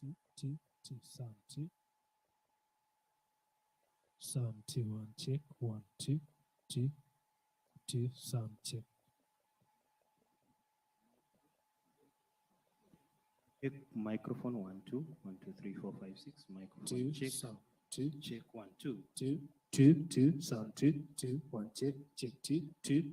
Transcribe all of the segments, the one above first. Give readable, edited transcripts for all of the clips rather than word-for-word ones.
two, two, two, sound two. Sound two, one, check, one, two, two, two, sound check. Check microphone 1 2 1 2 3 4 5 6 microphone Two, check sound two, check 1 2. two, two, two, sound two, two, one, check, check two, two.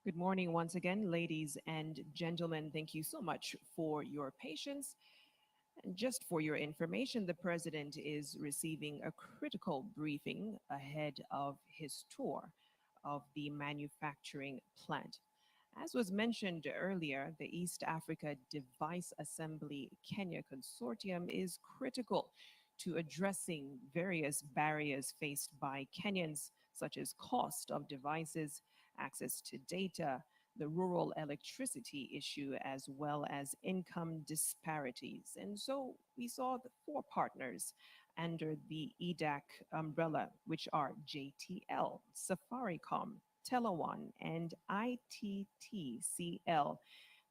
Good morning once again, ladies and gentlemen. Thank you so much for your patience. And just for your information, the president is receiving a critical briefing ahead of his tour of the manufacturing plant. As was mentioned earlier, the East Africa Device Assembly Kenya Consortium is critical to addressing various barriers faced by Kenyans, such as cost of devices, access to data, the rural electricity issue, as well as income disparities. And so we saw the four partners under the EDAC umbrella, which are JTL, Safaricom, Telewan, and ITTCL,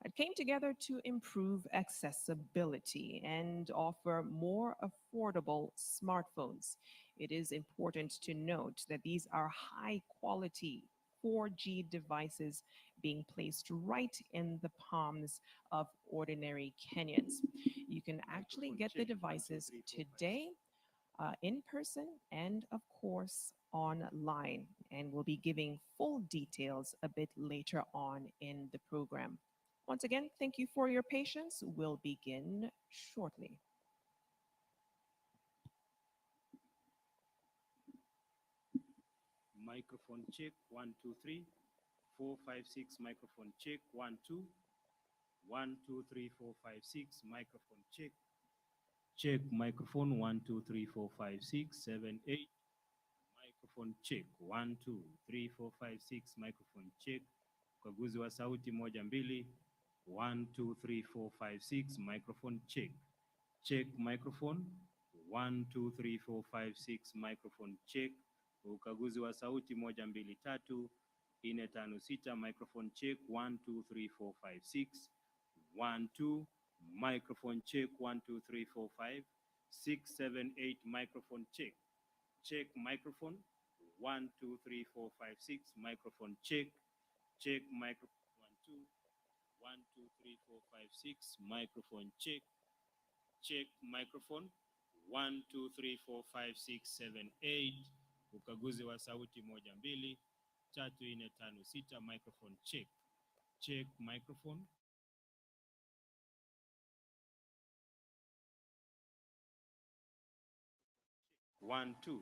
that came together to improve accessibility and offer more affordable smartphones. It is important to note that these are high quality 4G devices being placed right in the palms of ordinary Kenyans. You can actually get the devices today in person and, of course, online. And we'll be giving full details a bit later on in the program. Once again, thank you for your patience. We'll begin shortly. Microphone check 1 2 3 4 5 6 microphone check 1 2 1 2 3 4 5 6 microphone check check microphone 1 2 3 4 5 6 7 8 microphone check 1 2 3 4 5 6 microphone check ukaguzi wa sauti 1 2 1 2 3 4 5 6 microphone check check microphone 1 2 3 4 5 6 microphone check ukaguzi wa sauti 1 2 3 4 5 6 microphone check 1 2 3 4 5 6 1 2 microphone check 1 2 3 4 5 6 7 8 microphone check check microphone 1 2 3 4 5 6 microphone check check microphone 1 2 microphone check check microphone 1 2 3 4 5 6 7 8 ukaguzi wa sauti 1 2 3 4 5 6 microphone check check microphone 1 2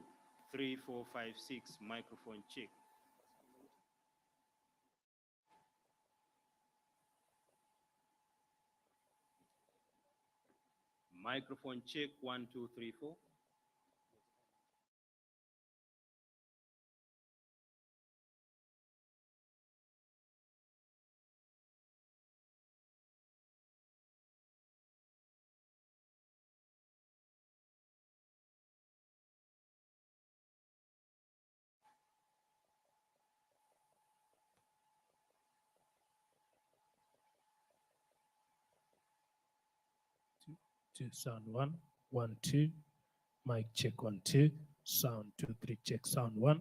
3 4 5 6 microphone check microphone check 1 2 3 4two, sound one, 1 2, mic check 1 2, sound 2 3, check sound 1.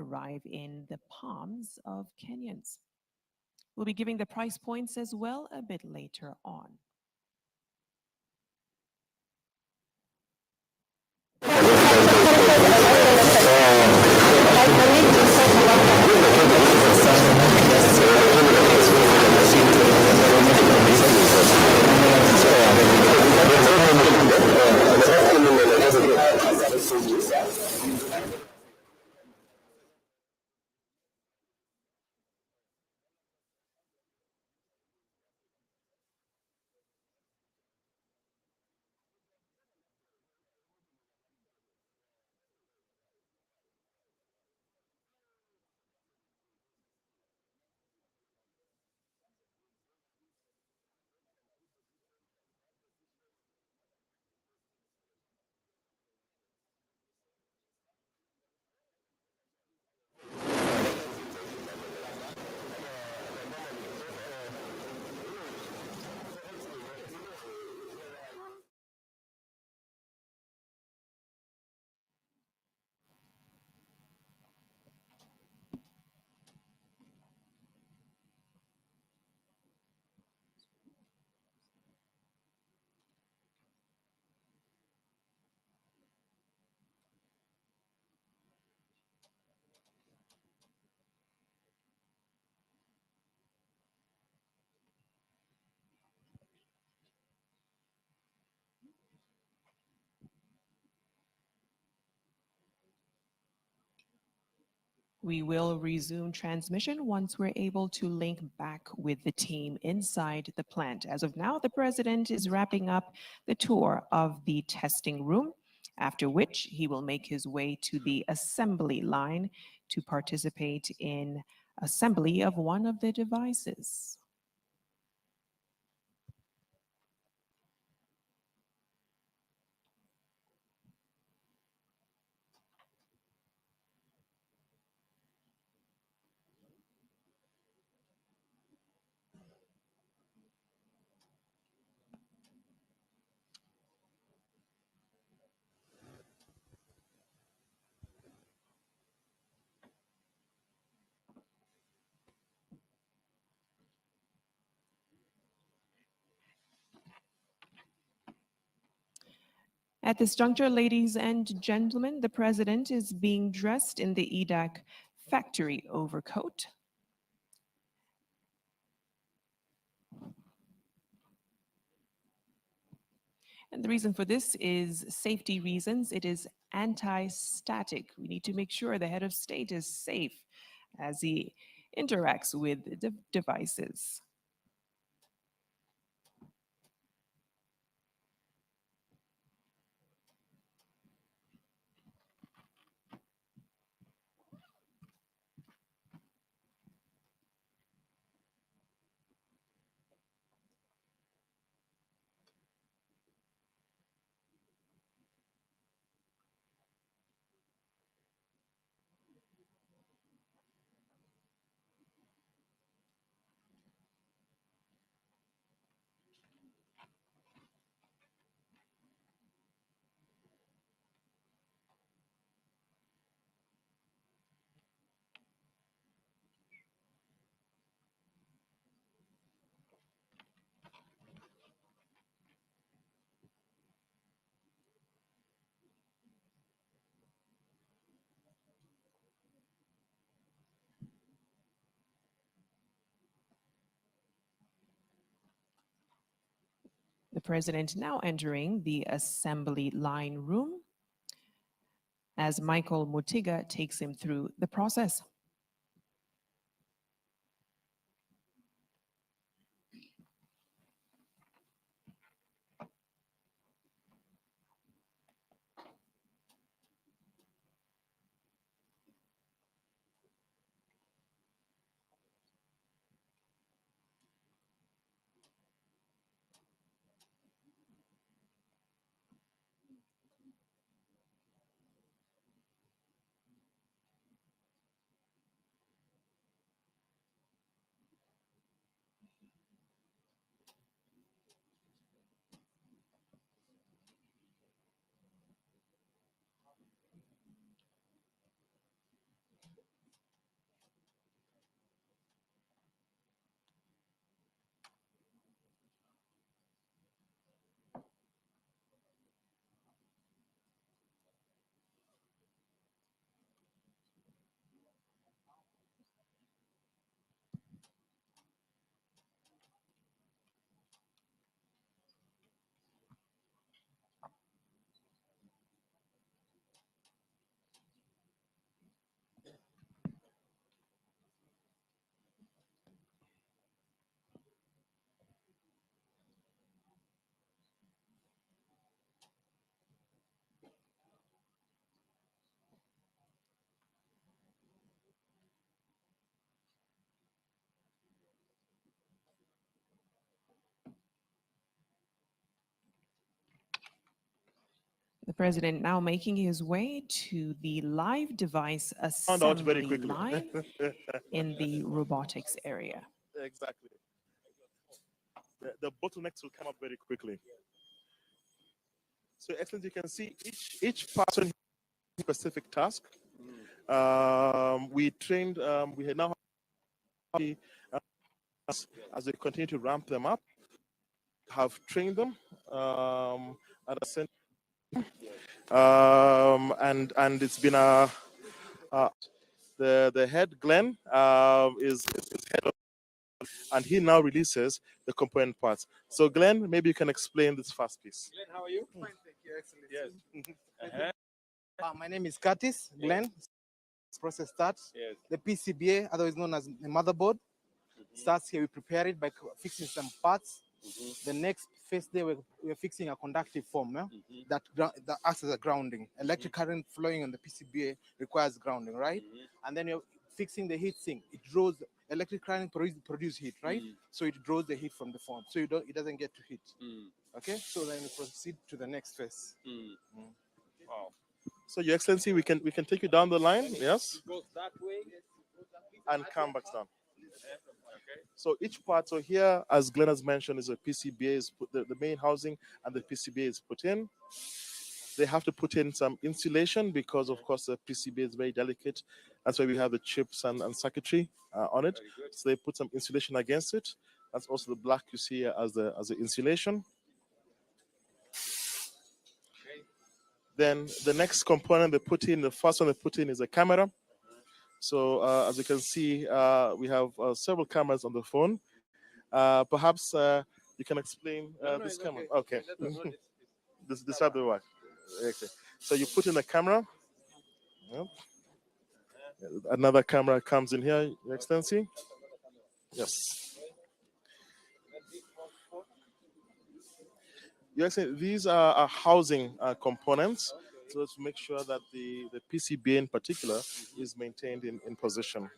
arrive in the palms of Kenyans. We'll be giving the price points as well a bit later on. We will resume transmission once we're able to link back with the team inside the plant. As of now, the president is wrapping up the tour of the testing room, after which he will make his way to the assembly line to participate in assembly of one of the devices. At this juncture, ladies and gentlemen, the president is being dressed in the EDAC factory overcoat. And the reason for this is safety reasons. It is anti-static. We need to make sure the head of state is safe as he interacts with the devices. The president now entering the assembly line room as Michael Mutiga takes him through the process. President now making his way to the live device Found out very assembly quickly. line in the robotics area. Exactly. The bottlenecks will come up very quickly. So, Excellency, you can see each person has a specific task. We trained, we now have, as we continue to ramp them up, have trained them at a center. And it's been the head Glenn is head of, and he now releases the component parts. So Glenn, maybe you can explain this first piece. Glenn, how are you? Fine, thank you, Excellency. Yes. My name is Curtis Glenn. Process starts. Yes. The PCBA, otherwise known as the motherboard, starts here. We prepare it by fixing some parts. The next phase day, we're fixing a conductive form that acts as a grounding. Electric current flowing on the PCBA requires grounding, right? And then you're fixing the heat sink. It draws electric current produce heat, right? So it draws the heat from the form, so it doesn't get to heat. Okay, so then we proceed to the next phase. Wow. So, Your Excellency, we can take you down the line, yes, It goes that way. and come back down. Okay. So each part, so here, as Glenn has mentioned, is a PCBA, is put, the main housing and the PCBA is put in. They have to put in some insulation because, of course, the PCBA is very delicate. That's why we have the chips and circuitry on it. So they put some insulation against it. That's also the black you see as the insulation. Then the next component they put in, the first one they put in is a camera. So as you can see, we have several cameras on the phone. Perhaps you can explain this camera. Okay. This type of work. Okay. So you put in a camera. Yep. Another camera comes in here, Your Excellency. Yes. Your Excellency, these are housing components, so to make sure that the PCBA in particular is maintained in position.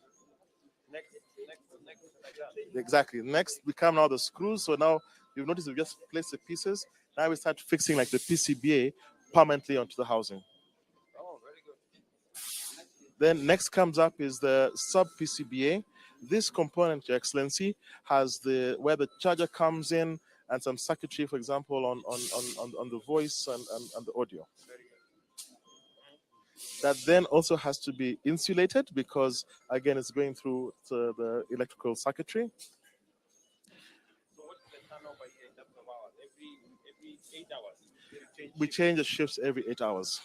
Next, like that. Exactly. Next, we come now the screws. So now you've noticed we just place the pieces. Now we start fixing like the PCBA permanently onto the housing. Oh, very good. Then next comes up is the sub PCBA. This component, Your Excellency, has where the charger comes in and some circuitry, for example, on the voice and the audio. That then also has to be insulated because, again, it's going through the electrical circuitry. So what's the turnover here in terms of hours? Every 8 hours. We change the shifts every 8 hours.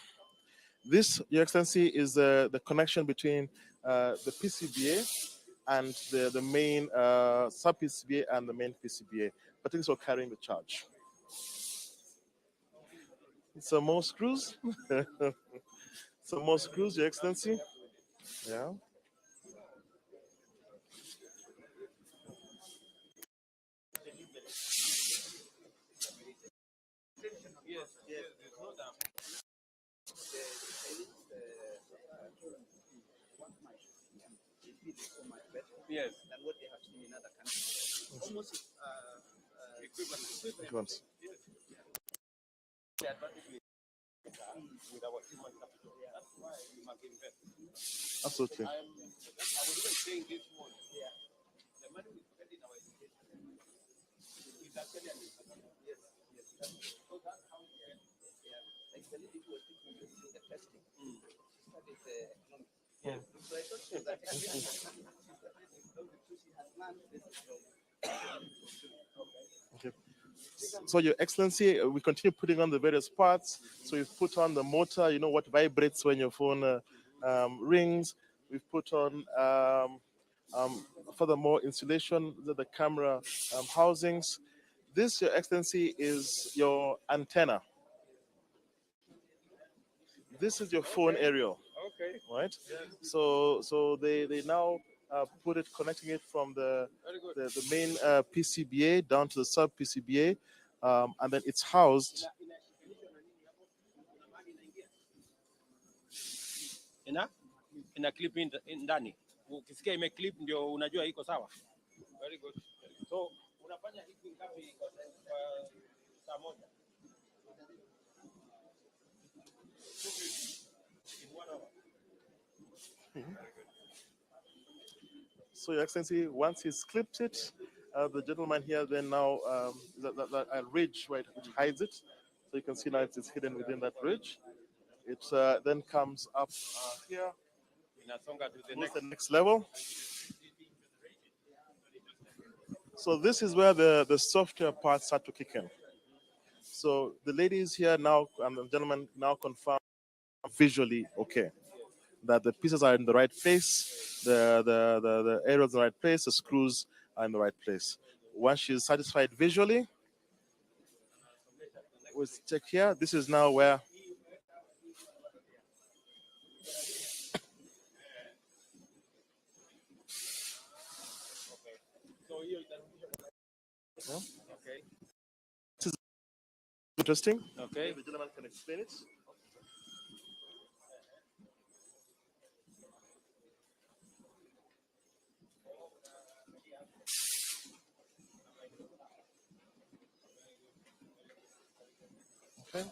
This, Your Excellency, is the connection between the PCBA and the main sub PCBA and the main PCBA, particularly for carrying the charge. Some more screws. Some more screws, Your Excellency. Yeah. Yes, yes. There's no doubt. Yes. Than what they have seen in other countries. Almost Equivalent. Once. The advantage with our human capital. That's why we must invest. Absolutely. I was even saying this morning. Yeah. The money we spend in our education is actually an investment. yes. So that's how we get. Yeah. Like the lady who was teaching me the testing. Studied economics. Yeah. So I thought she was a technician. So she has learned this from. Okay. So, Your Excellency, we continue putting on the various parts. So we've put on the motor, you know what vibrates when your phone rings. We've put on, furthermore, insulation, the camera housings. This, Your Excellency, is your antenna. This is your phone aerial, Okay. right? So they now put it, connecting it from the main PCBA down to the sub PCBA, and then it's housed. Ina clip ndani. Ukisikia ime clip ndio unajua iko sawa. Very good. So unafanya hivi ngapi kwa saa moja? So, Your Excellency, once he's clipped it, the gentleman here then now that a ridge, right, which hides it. So you can see now it's hidden within that ridge. It then comes up here, Inasonga to the goes next. to the next level. So this is where the software parts start to kick in. So the ladies here now and the gentlemen now confirm visually okay that the pieces are in the right place, the arrows in the right place, the screws are in the right place. Once she's satisfied visually, we'll check here. This is now where So hiyo yeah, okay. this is interesting. Okay. The gentleman can explain it. Okay.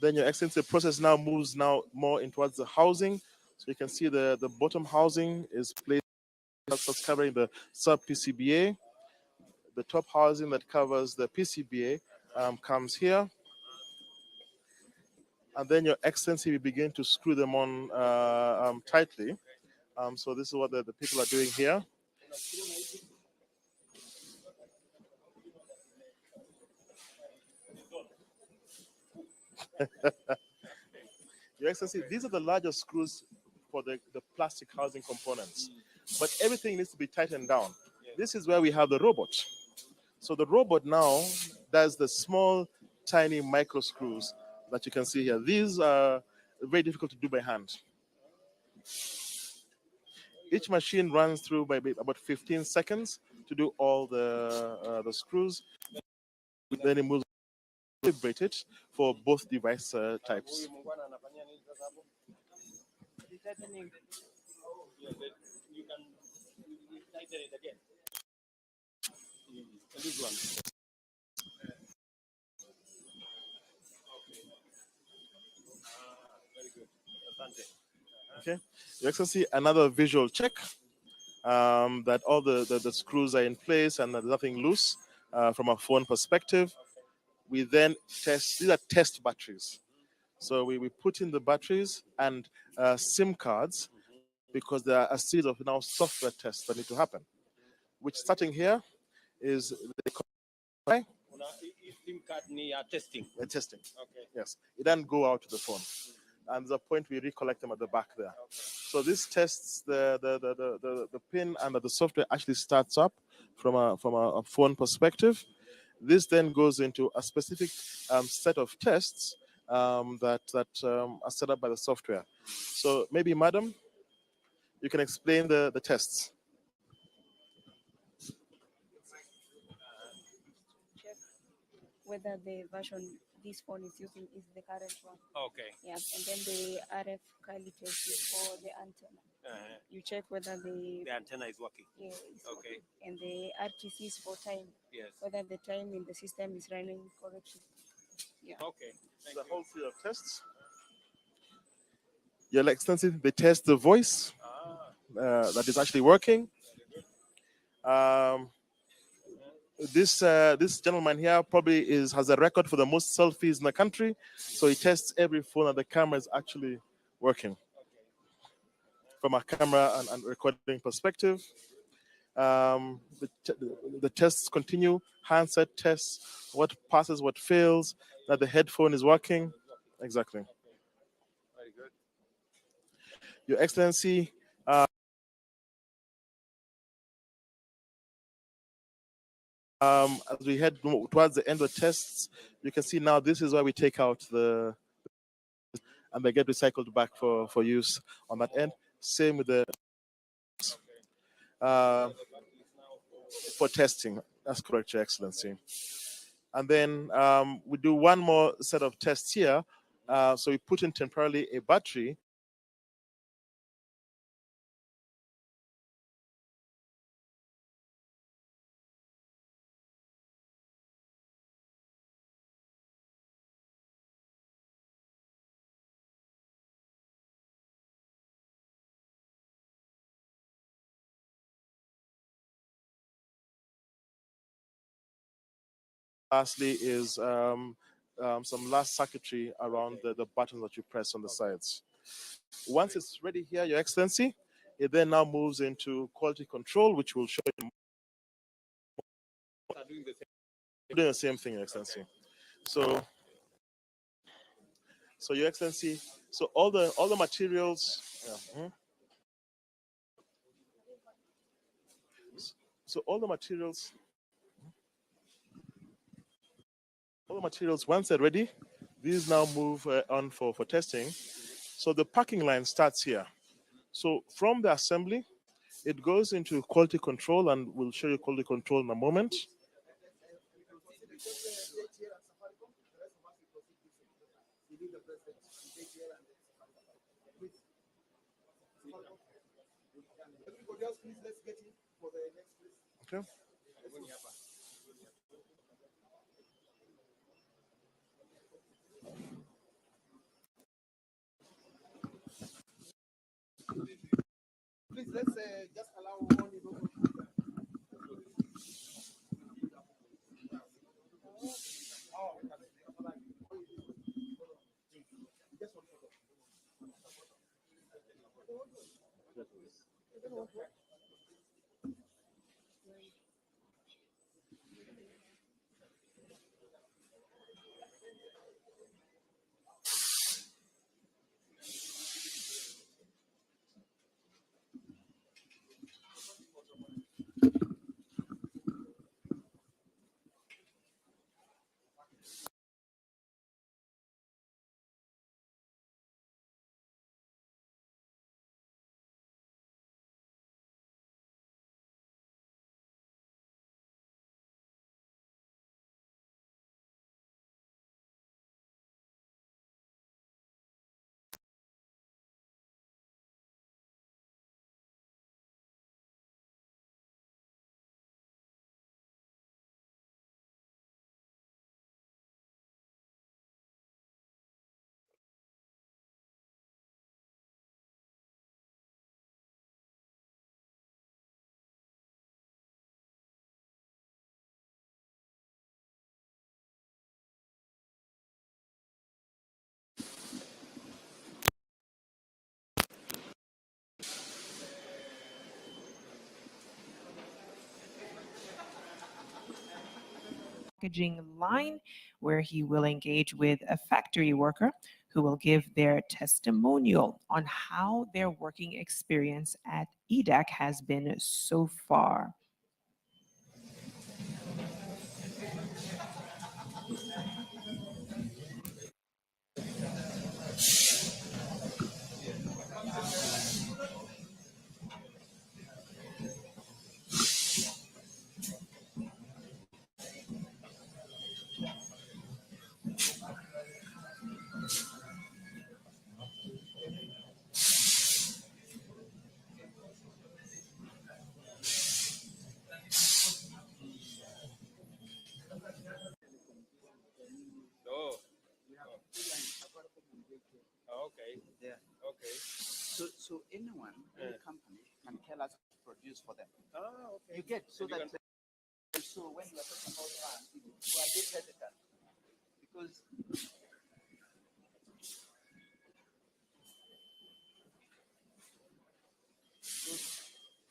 Then Your Excellency, the process now moves now more in towards the housing. So you can see the bottom housing is placed that's covering the sub PCBA. The top housing that covers the PCBA comes here. And then Your Excellency, we begin to screw them on tightly. So this is what the people are doing here. Your Excellency, these are the larger screws for the plastic housing components. But everything needs to be tightened down. This is where we have the robot. So the robot now does the small, tiny micro screws that you can see here. These are very difficult to do by hand. Each machine runs through by about 15 seconds to do all the screws. Then it moves calibrated for both device types. Huyu muungwana anafanyia nini sasa hapo? Tightening. Yeah, you can tighten it again. And this one. Very good. Asante. Okay, Your Excellency, another visual check that all the screws are in place and there's nothing loose from a phone perspective. We then test, these are test batteries. So we put in the batteries and SIM cards because there are a series of now software tests that need to happen, which starting here is the SIM card ni ya testing. testing. Okay. Yes, it doesn't go out to the phone. And there's a point we recollect them at the back there. So this tests the pin and the software actually starts up from a phone perspective. This then goes into a specific set of tests that are set up by the software. So maybe, madam, you can explain the tests. Check whether the version this phone is using is the current one. Okay. Yes, and then the RF Kali test is for the antenna. You check whether The antenna is working. yeah, Okay. and the RTC is for time, Yes. whether the time in the system is running correctly. Yeah. Okay. The whole series of tests. Your Excellency, they test the voice that is actually working. This gentleman here probably has a record for the most selfies in the country, so he tests every phone that the camera is actually working from a camera and recording perspective. The tests continue, handset tests, what passes, what fails, that the headphone is working. Exactly. Very good. Your Excellency, as we head towards the end of the tests, you can see now this is where we take out and they get recycled back for use on that end. Same with the uh, for testing. That's correct, Your Excellency. And then we do one more set of tests here. So we put in temporarily a battery lastly is some last circuitry around the buttons that you press on the sides. Once it's ready here, Your Excellency, it then now moves into quality control, which will show you doing the same thing, Your Excellency. So, Your Excellency, so all the materials. So all the materials once they're ready, these now move on for testing. So the packing line starts here. So from the assembly, it goes into quality control, and we'll show you quality control in a moment. Okay. Please, let's just allow only those. Packaging line, where he will engage with a factory worker who will give their testimonial on how their working experience at EDAC has been so far. Oh. Okay. Yeah. Okay. So anyone, any company can tell us to produce for them. Ah, okay. You get so And you that so when you are talking about you are a bit hesitant because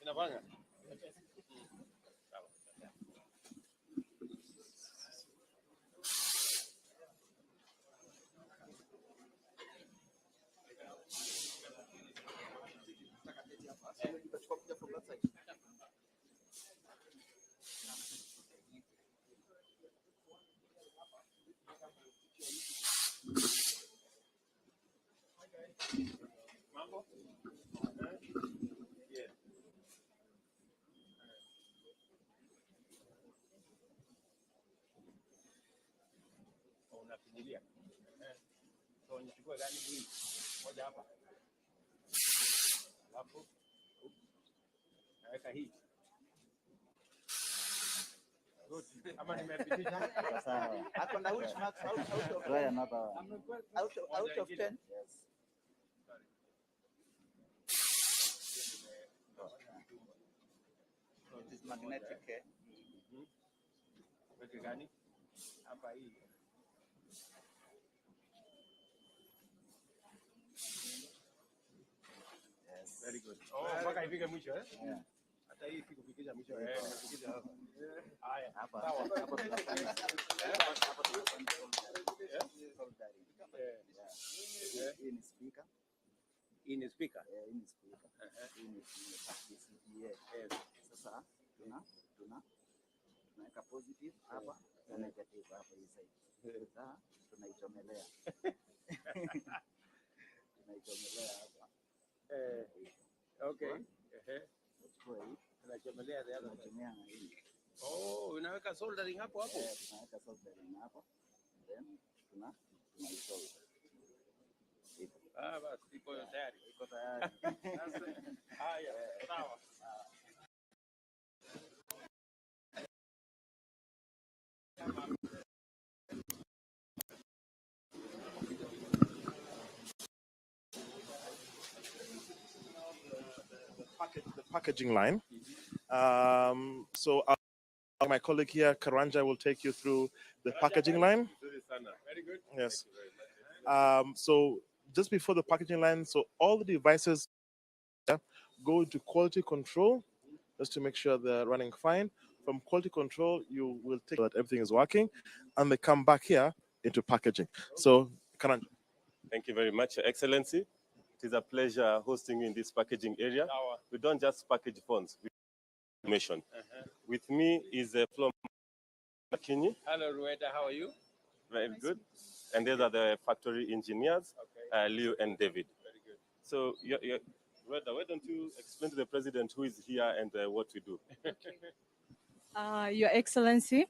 Inafanya? Sawa. from that side. Mambo? Yeah. Unafinyilia. So nichukue gani hii? Moja hapa. Alafu naweka hii. Good. Ama nimepitisha? Sawa. Ako na which marks out of Try another one. out of 10. Yes. So it is magnetic. Weke gani? hapa hii. Yes. Very good. Oh, mpaka ifike mwisho eh? Yeah. Hata hii sikufikisha mwisho eh, nimefikisha hapa. Haya, Hapa sawa. hapa tunafanya hapa tunafanya soldering. Yeah. Hii ni speaker. Hii ni speaker. Hii ni speaker. Hii ni PCBA. Yes. Sasa tunaweka positive hapa na negative hapa hii side. Sasa tunaichomelea. Tunaichomelea hapa. Okay. Chukua hii. Tunachomelea the other side. Tunachomea na hii. Oh, unaweka soldering hapo hapo? Tunaweka soldering hapo. Then tunaisolder. Ah, basi iko tayari. Iko tayari. Haya, sawa. The packaging line. So my colleague here, Karanja, will take you through the packaging line. Very good. Yes. So just before the packaging line, so all the devices go into quality control just to make sure they're running fine. From quality control, you will take that everything is working, and they come back here into packaging. So, Karanja. Thank you very much, Your Excellency. It is a pleasure hosting you in this packaging area. We don't just package phones, we information. With me is Flo Makinyi. Hello, Rueda, how are you? Very good. And these are the factory engineers, Leo and David. Very good. So, Rueda, why don't you explain to the president who is here and what we do? Your Excellency,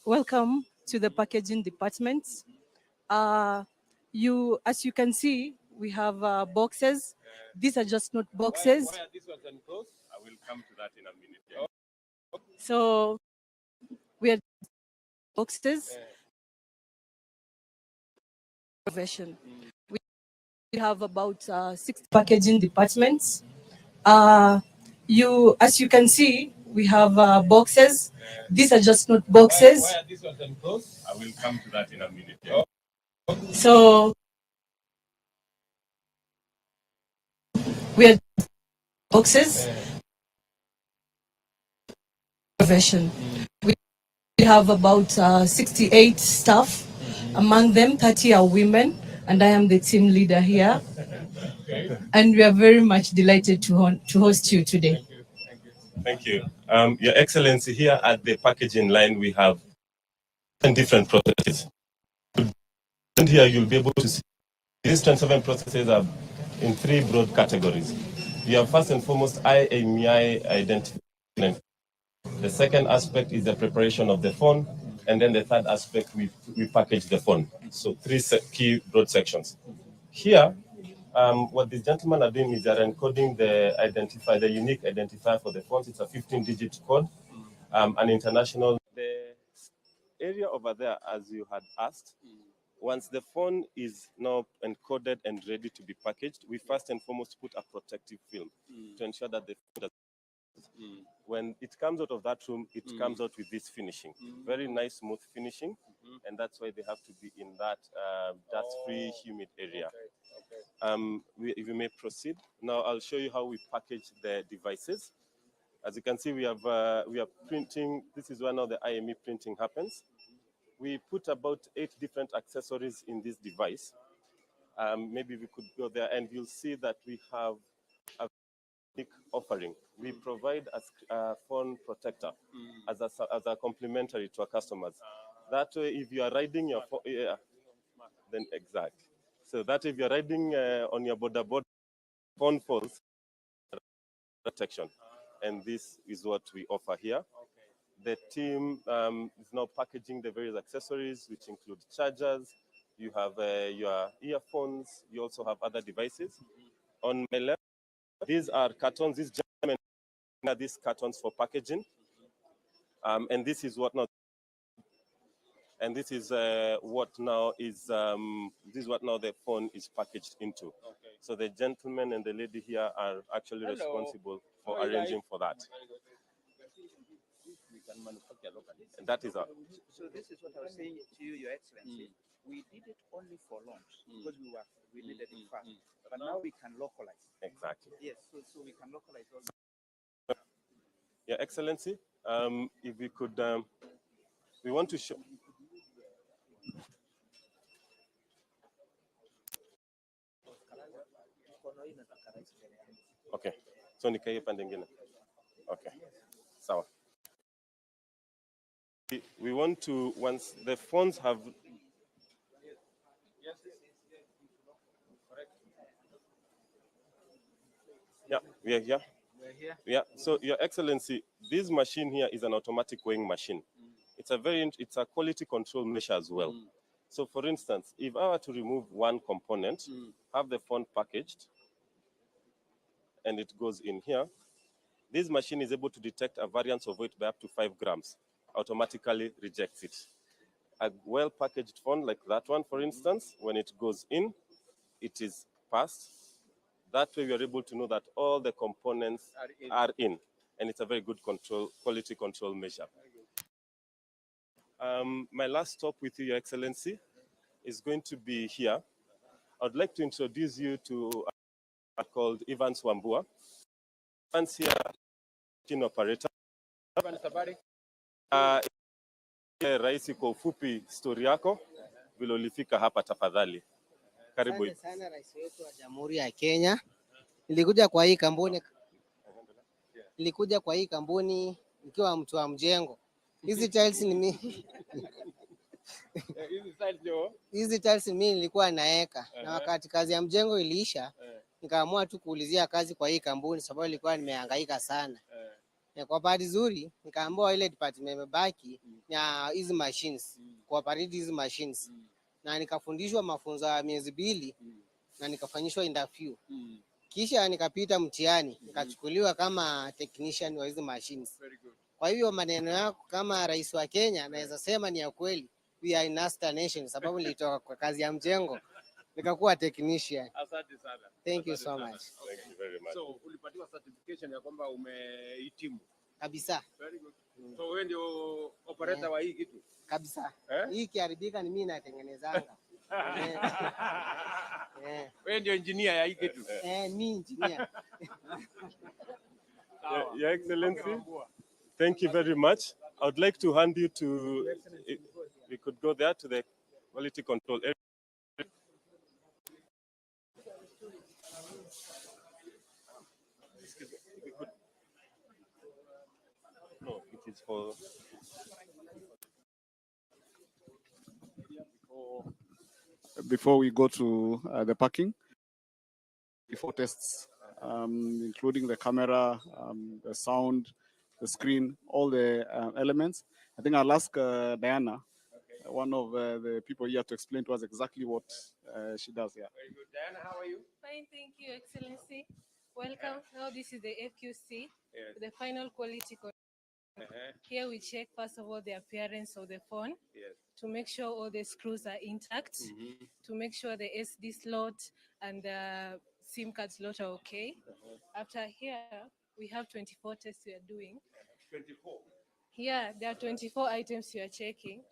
welcome to the packaging department. As you can see, we have boxes. These are just not boxes. Why are these ones enclosed? I will come to that in a minute. Yeah. So we are boxes. Version. We have about 6 packaging departments. As you can see, we have boxes. These are just not boxes. Why are these ones enclosed? I will come to that in a minute. Yeah. So we are boxes. Version. We have about 68 staff. Among them, 30 are women, and I am the team leader here. And we are very much delighted to host you today. Thank you. Your Excellency, here at the packaging line, we have 10 different processes. And here you'll be able to see these 27 processes are in 3 broad categories. We have first and foremost IMEI identification. The second aspect is the preparation of the phone. And then the third aspect, we package the phone. So 3 key broad sections. Here, what these gentlemen are doing is they're encoding the unique identifier for the phones. It's a 15-digit code, an international. The area over there, as you had asked, once the phone is now encoded and ready to be packaged, we first and foremost put a protective film to ensure that the phone when it comes out of that room, it comes out with this finishing. Very nice, smooth finishing, and that's why they have to be in that dust-free, humid area. If you may proceed. Now I'll show you how we package the devices. As you can see, we are printing. This is where now the IME printing happens. We put about 8 different accessories in this device. Maybe we could go there, and you'll see that we have a unique offering. We provide a phone protector as a complimentary to our customers. That way, if you are riding your phone, then exact. So that if you're riding on your border phone falls, protection. And this is what we offer here. The team is now packaging the various accessories, which include chargers. You have your earphones. You also have other devices. On my left, these are cartons. These gentlemen are these cartons for packaging. And this is what now. And this is what now is this is what now the phone is packaged into. Okay. So the gentleman and the lady here are actually responsible for How are you arranging guys? for that. can manufacture locally. And that is our. So this is what I was saying to you, Your Excellency. We did it only for launch because we needed it fast. But now we can localize. Exactly. Yes, so we can localize all. Your Excellency, if we could, we want to show. Okay, so nikae pande ngine. Okay, sawa. We want to, once the phones have. Yeah, we are here. We're here. Yeah, so Your Excellency, this machine here is an automatic weighing machine. It's a quality control measure as well. So for instance, if I were to remove one component, have the phone packaged, and it goes in here, this machine is able to detect a variance of weight by up to 5 grams, automatically rejects it. A well-packaged phone like that one, for instance, when it goes in, it is passed. That way we are able to know that all the components are in, and it's a very good quality control measure. My last stop with you, Your Excellency, is going to be here. I'd like to introduce you to a called Evans Wambua. Evans here, operator. Evans habari. Rais, kwa ufupi story yako vile ulifika hapa tafadhali. Karibu. Asante sana rais wetu wa Jamhuri ya Kenya. Nilikuja kwa hii kampuni nikiwa mtu wa mjengo. Hizi tiles ni mimi. Hizi tiles mimi nilikuwa naeka. Na wakati kazi ya mjengo iliisha, nikaamua tu kuulizia kazi kwa hii kampuni sababu nilikuwa nimehangaika sana. Kwa bahati nzuri nikaambiwa ile department imebaki na hizi machines, kuoperate hizi machines. Na nikafundishwa mafunzo ya miezi 2 na nikafanyishwa interview. Kisha nikapita mtihani, nikachukuliwa kama technician wa hizi machines. Kwa hivyo maneno yako kama rais wa Kenya naweza sema ni ya kweli. We are in Asta Nation sababu nilitoka kwa kazi ya mjengo nikakuwa technician. Asante sana. Thank you so much. Thank you very much. So ulipatiwa certification ya kwamba umehitimu. Kabisa. Very good. So wewe ndio operator wa hii kitu? Kabisa. Hii kiharibika ni mimi natengenezanga. Wewe ndio engineer ya hii kitu? Mimi engineer. Your Excellency, thank you very much. I would like to hand you to, we could go there to the quality control area. No, it is for. Before we go to the parking, before tests, including the camera, the sound, the screen, all the elements. I think I'll ask Diana, one of the people here, to explain to us exactly what she does here. Very good. Diana, how are you? Fine, thank you, Excellency. Welcome. Now this is the FQC, the final quality control. Here we check first of all the appearance of the phone, to make sure all the screws are intact, to make sure the SD slot and the SIM card slot are okay. After here, we have 24 tests we are doing. 24? Here, there are 24 items we are checking.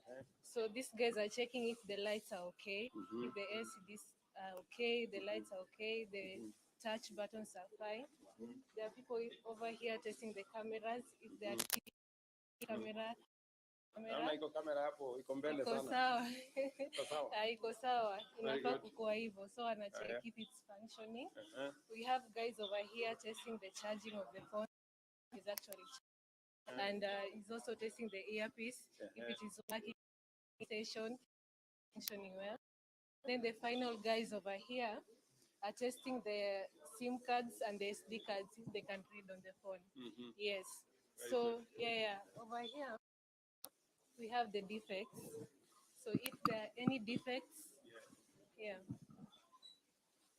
So these guys are checking if the lights are okay, if the LCDs are okay, the lights are okay, the touch buttons are fine. There are people over here testing the cameras, if they are camera. Naona iko kamera hapo, iko mbele sana. Iko sawa. Iko sawa. Iko sawa. Inafaa kukua hivyo. So wana check if it's functioning. We have guys over here testing the charging of the phone. Is actually and he's also testing the earpiece if it is working station functioning well. Then the final guys over here are testing the SIM cards and the SD cards if they can read on the phone. Yes. So over here we have the defects. So if there are any defects,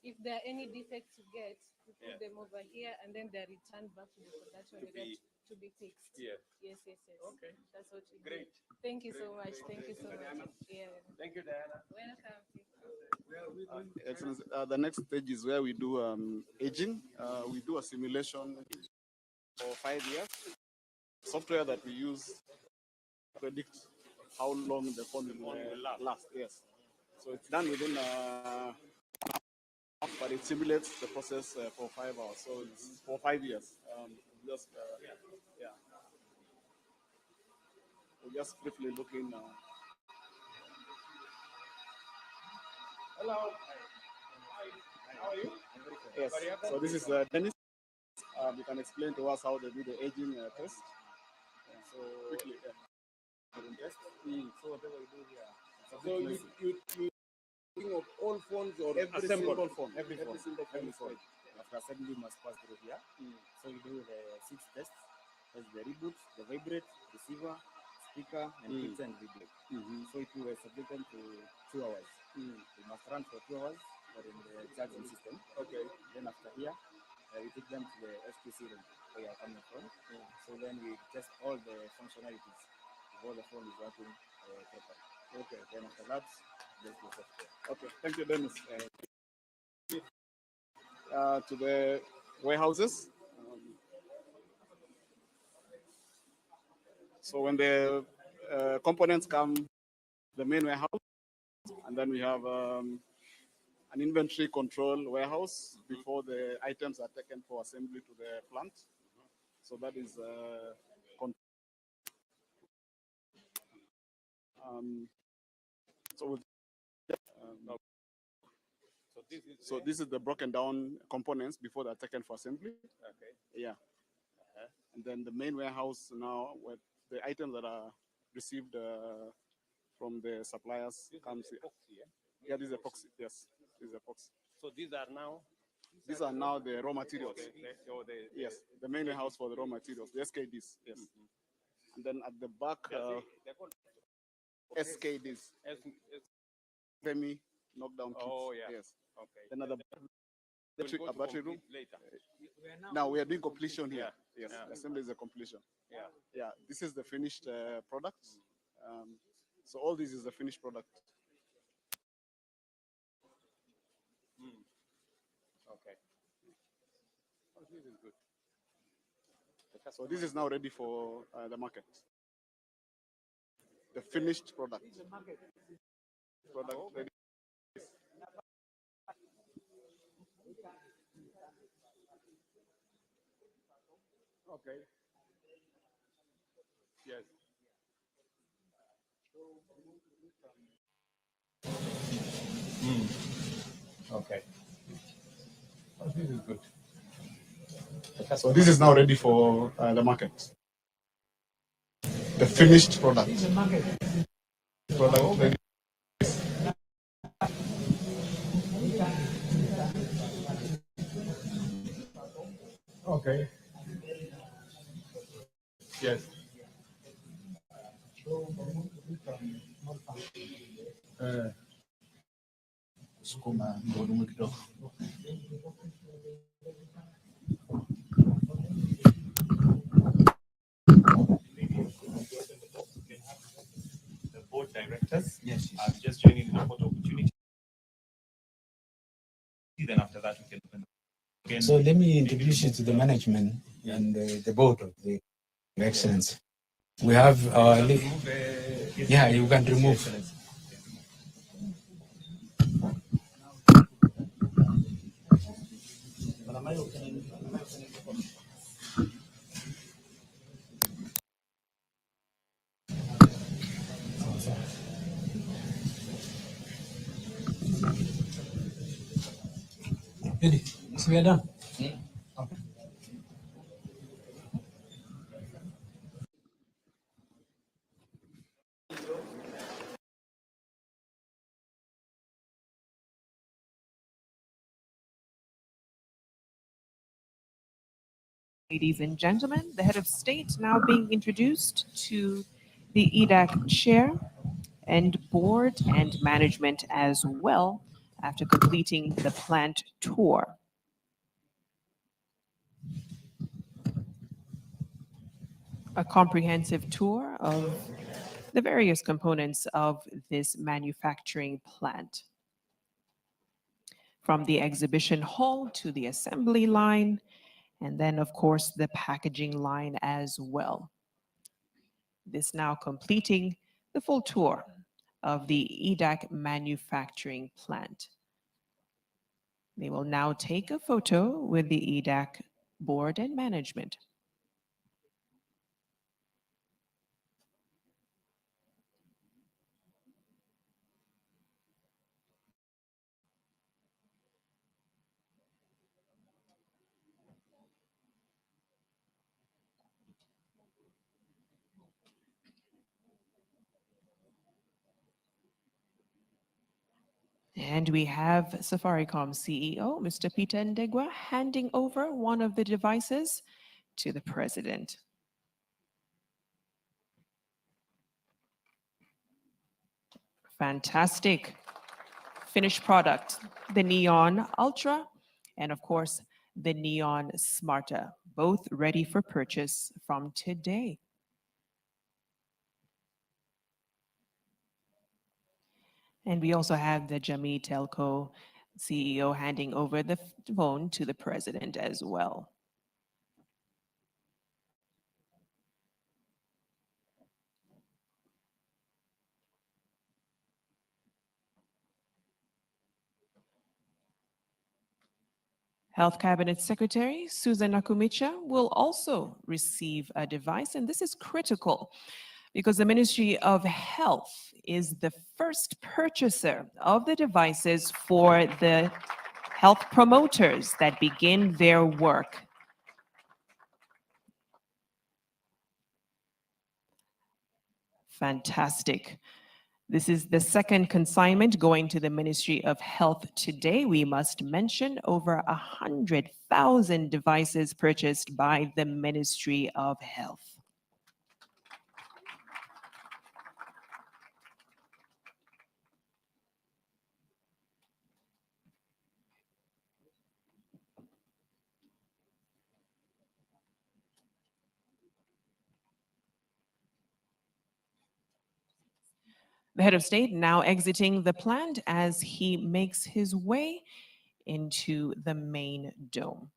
if there are any defects you get, you put them over here and then they're returned back to the production area to be fixed. Yes. Okay. That's what we do. Thank you so much. Thank you so much. Thank you, Diana. Welcome. The next stage is where we do aging. We do a simulation for 5 years. software that we use to predict how long the phone will last. Yes. So it's done within, but it simulates the process for 5 hours. So it's for 5 years. Just yeah. We're just briefly looking. Hello. Hi. How are you? Yes. So this is Dennis. You can explain to us how they do the aging test. So quickly. Test. So whatever you do here. So you think of all phones or every single phone? Every phone. After assembly must pass through here. So you do the 6 tests. There's the reboot, the vibrate, receiver, speaker, and picture and video. So if you were subjected to 2 hours, you must run for 2 hours or in the charging system. Okay. Then after here, we take them to the SQC room where you are coming from. So then we test all the functionalities of all the phone is working properly. Okay. Then after that, there's the software. Okay. Thank you, Dennis. To the warehouses. So when the components come, the main warehouse, and then we have an inventory control warehouse before the items are taken for assembly to the plant. So that is so this is the broken down components before they're taken for assembly. Okay. Yeah. And then the main warehouse now, where the items that are received from the suppliers comes here. Yeah, this is epoxy. Yes, this is epoxy. So these are now? These are now the raw materials. Okay. Yes, the main warehouse for the raw materials, the SKDs. Yes. And then at the back, SKDs. Femi knockdown kits. Oh, yeah. Yes. Okay. Then at the We'll battery room. later. Now we are doing completion here. Yeah. Yes, Yeah. assembly is a completion. Yeah. Yeah, this is the finished product. So all this is the finished product. Okay. Oh, this is good. So this is now ready for the market. The finished product. Product ready. Okay. Yes. Okay. Oh, this is good. So this is now ready for the market. The finished product. Product ready. Okay. Yes. Sukuma gurudumu kidogo. The board directors. Yes. I'm just joining the photo opportunity. Then after that we can open. Again, So let me introduce you to the management and the board of the Excellency. We have our yeah, you can remove. Ready? So we are done. Okay. Ladies and gentlemen, the head of state now being introduced to the EDAC chair and board and management as well after completing the plant tour. A comprehensive tour of the various components of this manufacturing plant. From the exhibition hall to the assembly line, and then of course the packaging line as well. This now completing the full tour of the EDAC manufacturing plant. They will now take a photo with the EDAC board and management. And we have Safaricom CEO, Mr. Peter Ndegwa, handing over one of the devices to the president. Fantastic. Finished product, the Neon Ultra, and of course, the Neon Smarta, both ready for purchase from today. And we also have the Jamii Telco CEO handing over the phone to the president as well. Health Cabinet Secretary Susan Nakumicha will also receive a device, and this is critical because the Ministry of Health is the first purchaser of the devices for the health promoters that begin their work. Fantastic. This is the second consignment going to the Ministry of Health today. We must mention over 100,000 devices purchased by the Ministry of Health. The head of state now exiting the plant as he makes his way into the main dome.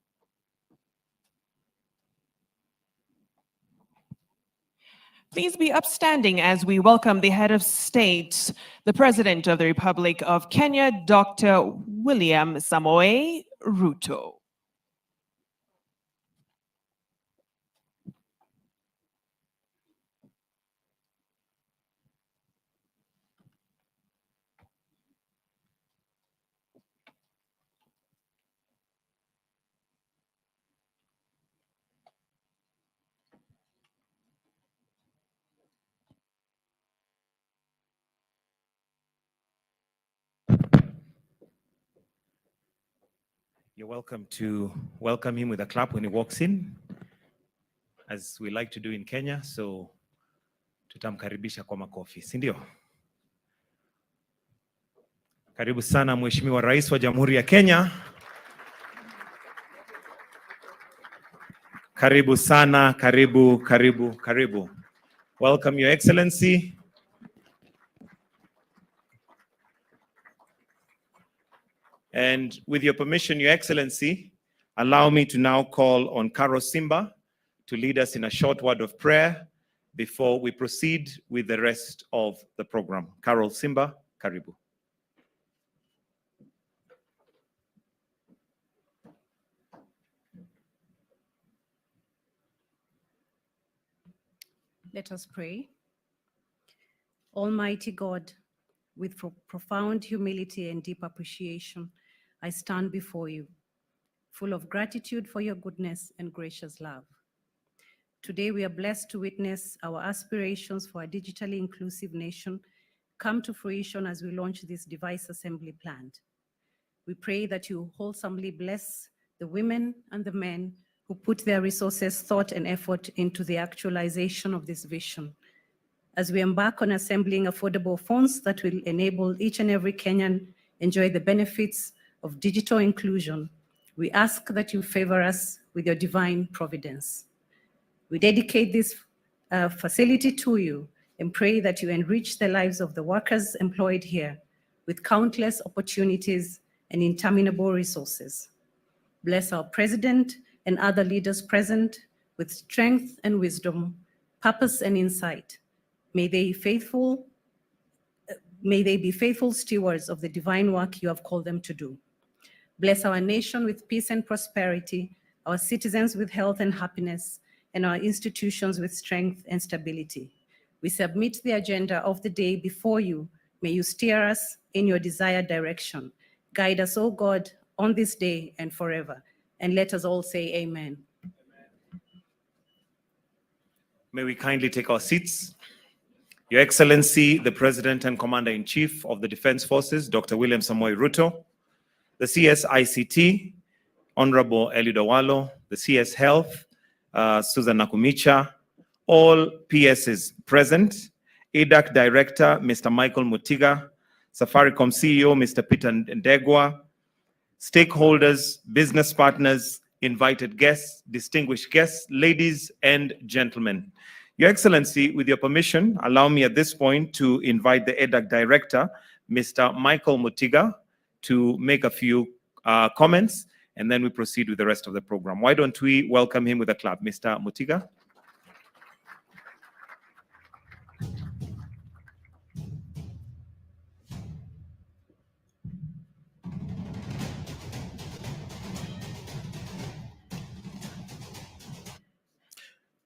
Please be upstanding as we welcome the head of state, the President of the Republic of Kenya, Dr. William Samoei Ruto. You're welcome to welcome him with a clap when he walks in, as we like to do in Kenya. So tutamkaribisha kwa makofi, si ndio? Karibu sana Mheshimiwa Rais wa Jamhuri ya Kenya. Karibu sana, karibu, karibu, karibu. Welcome, Your Excellency. And with your permission, Your Excellency, allow me to now call on Carol Simba to lead us in a short word of prayer before we proceed with the rest of the program. Carol Simba, karibu. Let us pray. Almighty God, with profound humility and deep appreciation, I stand before you, full of gratitude for your goodness and gracious love. Today, we are blessed to witness our aspirations for a digitally inclusive nation come to fruition as we launch this device assembly plant. We pray that you wholesomely bless the women and the men who put their resources, thought, and effort into the actualization of this vision. As we embark on assembling affordable phones that will enable each and every Kenyan enjoy the benefits of digital inclusion, we ask that you favor us with your divine providence. We dedicate this facility to you and pray that you enrich the lives of the workers employed here with countless opportunities and interminable resources. Bless our president and other leaders present with strength and wisdom, purpose, and insight. May they be faithful stewards of the divine work you have called them to do. Bless our nation with peace and prosperity, our citizens with health and happiness, and our institutions with strength and stability. We submit the agenda of the day before you. May you steer us in your desired direction. Guide us, O God, on this day and forever. And let us all say amen. May we kindly take our seats. Your Excellency, the President and Commander-in-Chief of the Defense Forces, Dr. William Samoei Ruto, the CS-ICT, Honorable Eliud Owalo, the CS Health, Susan Nakumicha, all PSs present, ADAC Director, Mr. Michael Mutiga, Safaricom CEO, Mr. Peter Ndegwa, stakeholders, business partners, invited guests, distinguished guests, ladies and gentlemen. Your Excellency, with your permission, allow me at this point to invite the ADAC Director, Mr. Michael Mutiga, to make a few comments, and then we proceed with the rest of the program. Why don't we welcome him with a clap? Mr. Mutiga.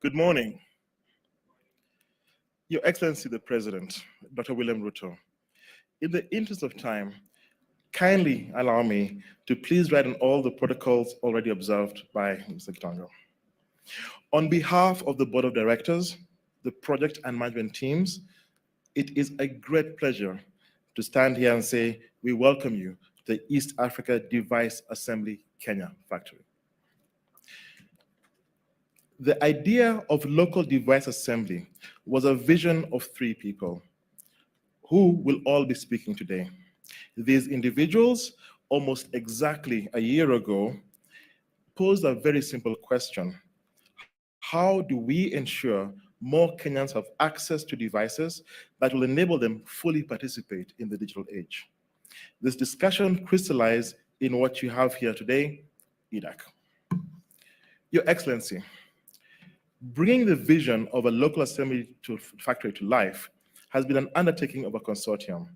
Good morning. Your Excellency the President, Dr. William Ruto, in the interest of time, kindly allow me to please write on all the protocols already observed by Mr. Kitango. On behalf of the Board of Directors, the project and management teams, it is a great pleasure to stand here and say we welcome you to the East Africa Device Assembly Kenya factory. The idea of local device assembly was a vision of three people who will all be speaking today. These individuals, almost exactly a year ago, posed a very simple question. How do we ensure more Kenyans have access to devices that will enable them fully participate in the digital age? This discussion crystallized in what you have here today, EDAC. Your Excellency, bringing the vision of a local assembly factory to life has been an undertaking of a consortium,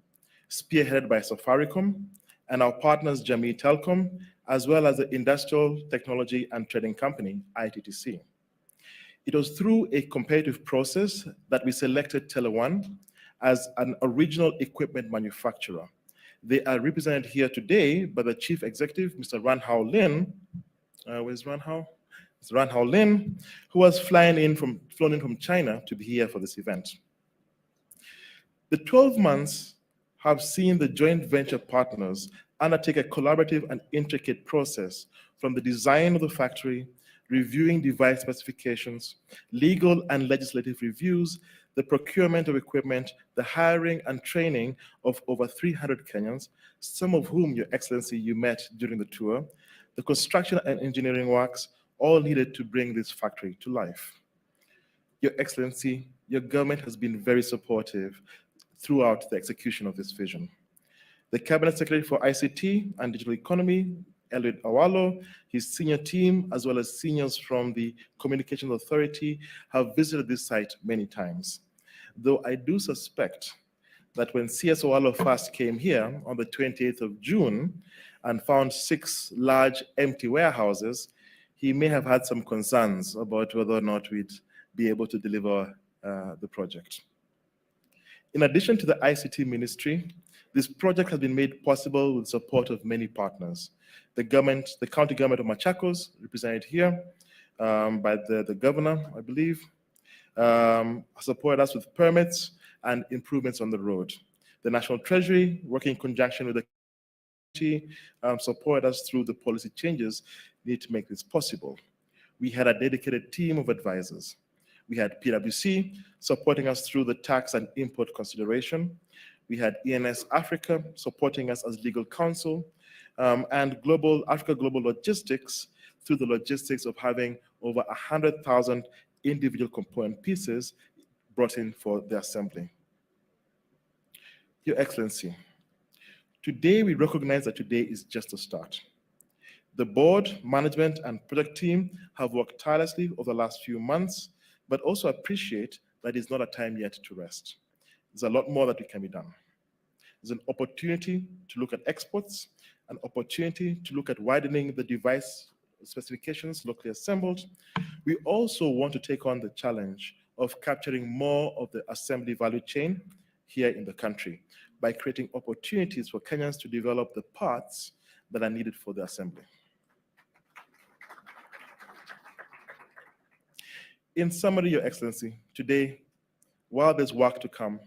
spearheaded by Safaricom and our partners Jamii Telcom, as well as the Industrial Technology and Trading Company, ITTC. It was through a competitive process that we selected Tele1 as an original equipment manufacturer. They are represented here today by the Chief Executive, Mr. Ranhao Lin. Where's Ranhao? Ranhao Lin, who was flown in from China to be here for this event. The 12 months have seen the joint venture partners undertake a collaborative and intricate process from the design of the factory, reviewing device specifications, legal and legislative reviews, the procurement of equipment, the hiring and training of over 300 Kenyans, some of whom, Your Excellency, you met during the tour, the construction and engineering works, all needed to bring this factory to life. Your Excellency, your government has been very supportive throughout the execution of this vision. The Cabinet Secretary for ICT and Digital Economy, Eliud Owalo, his senior team, as well as seniors from the Communications Authority, have visited this site many times. Though I do suspect that when CS Owalo first came here on the 28th of June and found 6 large empty warehouses, he may have had some concerns about whether or not we'd be able to deliver the project. In addition to the ICT Ministry, this project has been made possible with support of many partners. The county government of Machakos, represented here by the governor, I believe, supported us with permits and improvements on the road. The National Treasury, working in conjunction with the community, supported us through the policy changes needed to make this possible. We had a dedicated team of advisors. We had PwC supporting us through the tax and import consideration. We had ENS Africa supporting us as legal counsel, and Africa Global Logistics through the logistics of having over 100,000 individual component pieces brought in for the assembly. Your Excellency, today we recognize that today is just a start. The board, management, and project team have worked tirelessly over the last few months but also appreciate that it's not a time yet to rest. There's a lot more that can be done. There's an opportunity to look at exports, an opportunity to look at widening the device specifications locally assembled. We also want to take on the challenge of capturing more of the assembly value chain here in the country by creating opportunities for Kenyans to develop the parts that are needed for the assembly. In summary, Your Excellency, today, while there's work to come,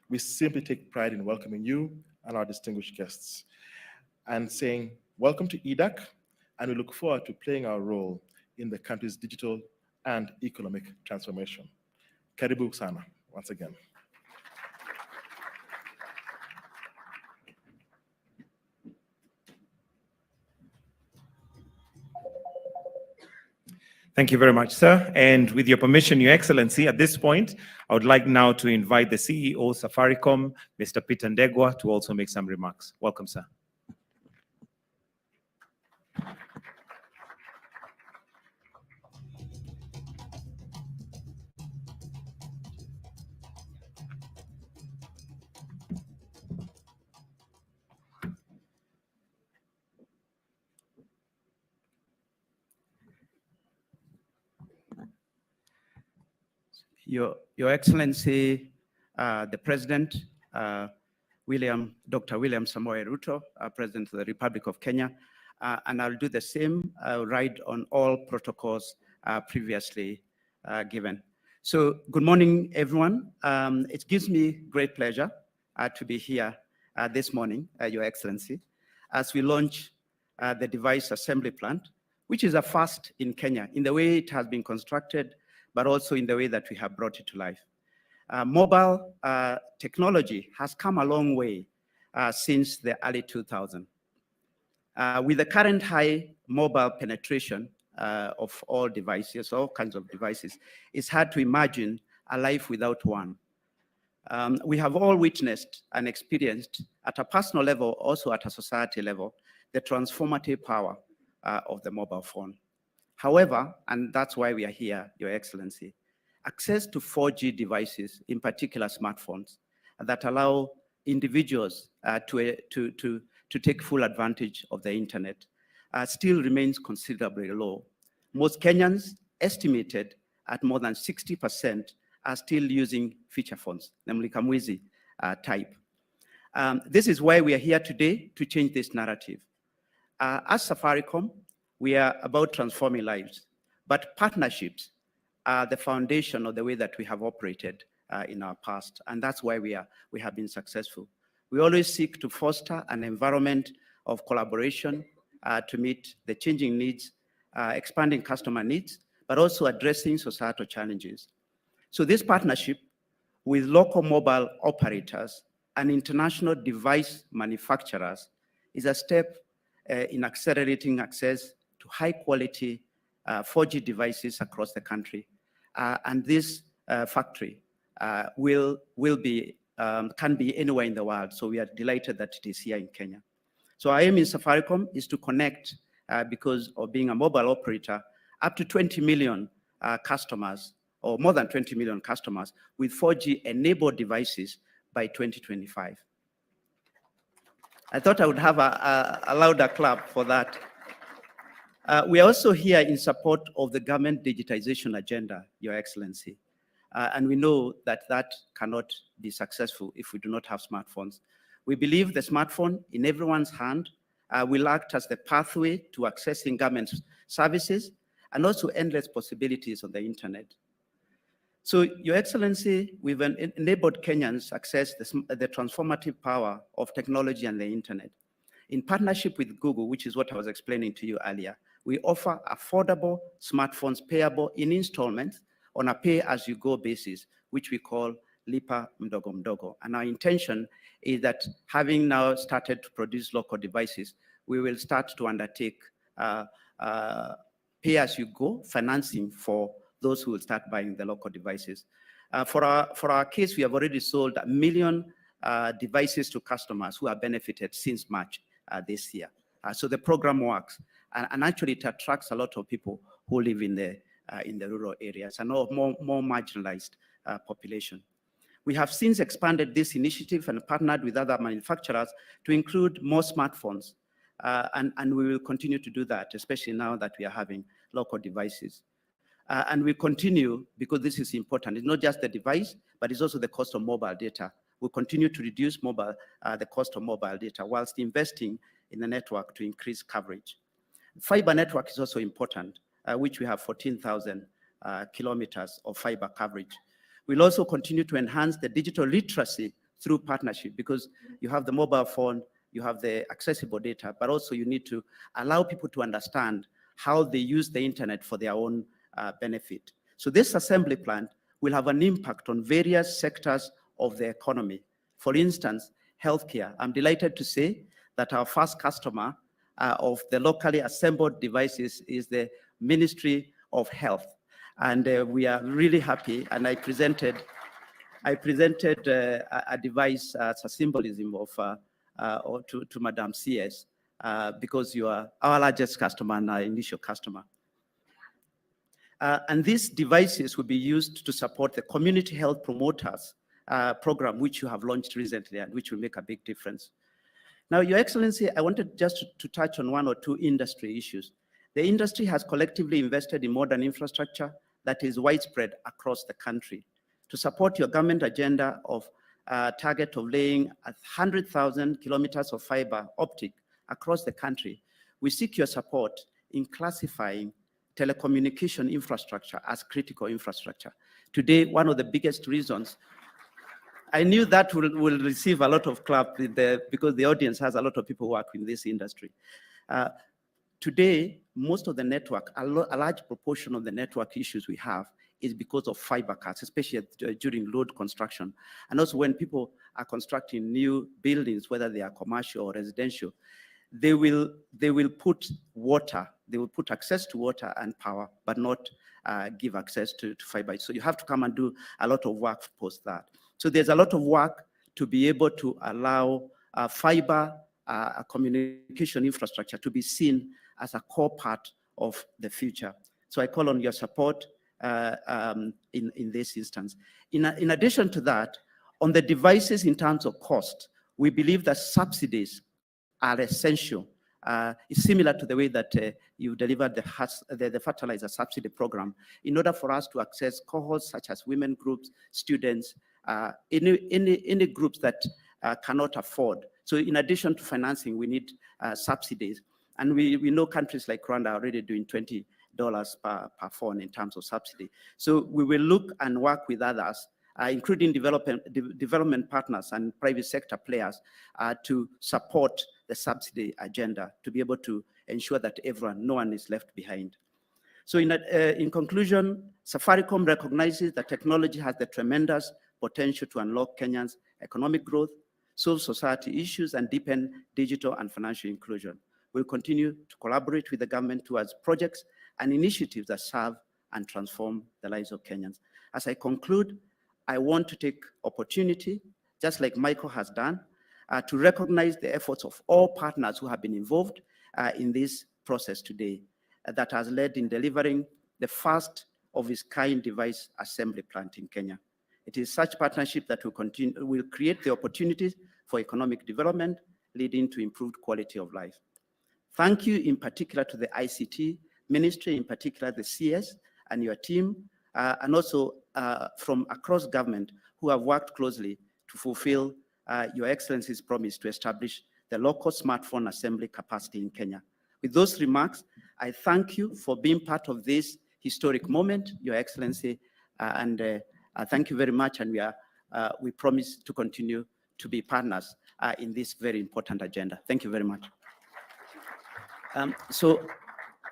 we simply take pride in welcoming you and our distinguished guests and saying, welcome to EDAC, and we look forward to playing our role in the country's digital and economic transformation. Karibu sana, once again. Thank you very much, sir. And with your permission, Your Excellency, at this point, I would like now to invite the CEO Safaricom, Mr. Peter Ndegwa, to also make some remarks. Welcome, sir. Your Excellency, the President, Dr. William Samoei Ruto, President of the Republic of Kenya, and I'll do the same, ride on all protocols previously given. So good morning, everyone. It gives me great pleasure to be here this morning, Your Excellency, as we launch the device assembly plant, which is a first in Kenya in the way it has been constructed, but also in the way that we have brought it to life. Mobile technology has come a long way since the early 2000s. With the current high mobile penetration of all devices, all kinds of devices, it's hard to imagine a life without one. We have all witnessed and experienced at a personal level, also at a society level, the transformative power of the mobile phone. However, and that's why we are here, Your Excellency, access to 4G devices, in particular smartphones, that allow individuals to take full advantage of the internet, still remains considerably low. Most Kenyans, estimated at more than 60%, are still using feature phones, namely Kamwizi type. This is why we are here today, to change this narrative. As Safaricom, we are about transforming lives, but partnerships are the foundation of the way that we have operated in our past, and that's why we have been successful. We always seek to foster an environment of collaboration to meet the changing needs, expanding customer needs, but also addressing societal challenges. So this partnership with local mobile operators and international device manufacturers is a step in accelerating access to high quality 4G devices across the country. And this factory can be anywhere in the world. So we are delighted that it is here in Kenya. So our aim in Safaricom is to connect, because of being a mobile operator, up to 20 million customers, or more than 20 million customers with 4G enabled devices by 2025. I thought I would have a louder clap for that. We are also here in support of the government digitization agenda, Your Excellency. And we know that that cannot be successful if we do not have smartphones. We believe the smartphone in everyone's hand will act as the pathway to accessing government services and also endless possibilities on the internet. So, Your Excellency, we've enabled Kenyans access the transformative power of technology and the internet. In partnership with Google, which is what I was explaining to you earlier, we offer affordable smartphones payable in installments on a pay-as-you-go basis, which we call Lipa Mdogo Mdogo. And our intention is that having now started to produce local devices, we will start to undertake pay-as-you-go financing for those who will start buying the local devices. For our case, we have already sold 1 million devices to customers who have benefited since March this year. So the program works. And actually, it attracts a lot of people who live in the in the rural areas and more marginalized population. We have since expanded this initiative and partnered with other manufacturers to include more smartphones. And we will continue to do that, especially now that we are having local devices. And we continue, because this is important, it's not just the device, but it's also the cost of mobile data. We'll continue to reduce the cost of mobile data whilst investing in the network to increase coverage. Fiber network is also important, which we have 14,000 kilometers of fiber coverage. We'll also continue to enhance the digital literacy through partnership, because you have the mobile phone, you have the accessible data, but also you need to allow people to understand how they use the internet for their own benefit. So this assembly plant will have an impact on various sectors of the economy. For instance, healthcare. I'm delighted to say that our first customer of the locally assembled devices is the Ministry of Health. And we are really happy, and I presented a device as a symbolism of to Madam CS, because you are our largest customer and our initial customer. And these devices will be used to support the community health promoters program, which you have launched recently and which will make a big difference. Now, Your Excellency, I wanted just to touch on one or two industry issues. The industry has collectively invested in modern infrastructure that is widespread across the country. To support your government agenda of target of laying 100,000 kilometers of fiber optic across the country, we seek your support in classifying telecommunication infrastructure as critical infrastructure. Today, one of the biggest reasons, I knew that will receive a lot of clap because the audience has a lot of people who work in this industry. Today, most of the network, a large proportion of the network issues we have is because of fiber cuts, especially during road construction. And also when people are constructing new buildings, whether they are commercial or residential, they will put water, they will put access to water and power, but not give access to fiber. So you have to come and do a lot of work post that. So there's a lot of work to be able to allow fiber communication infrastructure to be seen as a core part of the future. So I call on your support in this instance. In addition to that, on the devices in terms of cost, we believe that subsidies are essential. It's similar to the way that you delivered the fertilizer subsidy program in order for us to access cohorts such as women groups, students, any groups that cannot afford. So in addition to financing, we need subsidies. And we know countries like Rwanda are already doing $20 per phone in terms of subsidy. So we will look and work with others, including development partners and private sector players, to support the subsidy agenda, to be able to ensure that no one is left behind. So in conclusion, Safaricom recognizes that technology has the tremendous potential to unlock Kenya's economic growth, solve society issues, and deepen digital and financial inclusion. We'll continue to collaborate with the government towards projects and initiatives that serve and transform the lives of Kenyans. As I conclude, I want to take opportunity, just like Michael has done, to recognize the efforts of all partners who have been involved in this process today that has led in delivering the first of its kind device assembly plant in Kenya. It is such partnership that will create the opportunities for economic development, leading to improved quality of life. Thank you in particular to the ICT Ministry, in particular the CS and your team, and also from across government who have worked closely to fulfill Your Excellency's promise to establish the local smartphone assembly capacity in Kenya. With those remarks, I thank you for being part of this historic moment, Your Excellency, and thank you very much, and we promise to continue to be partners in this very important agenda. Thank you very much. So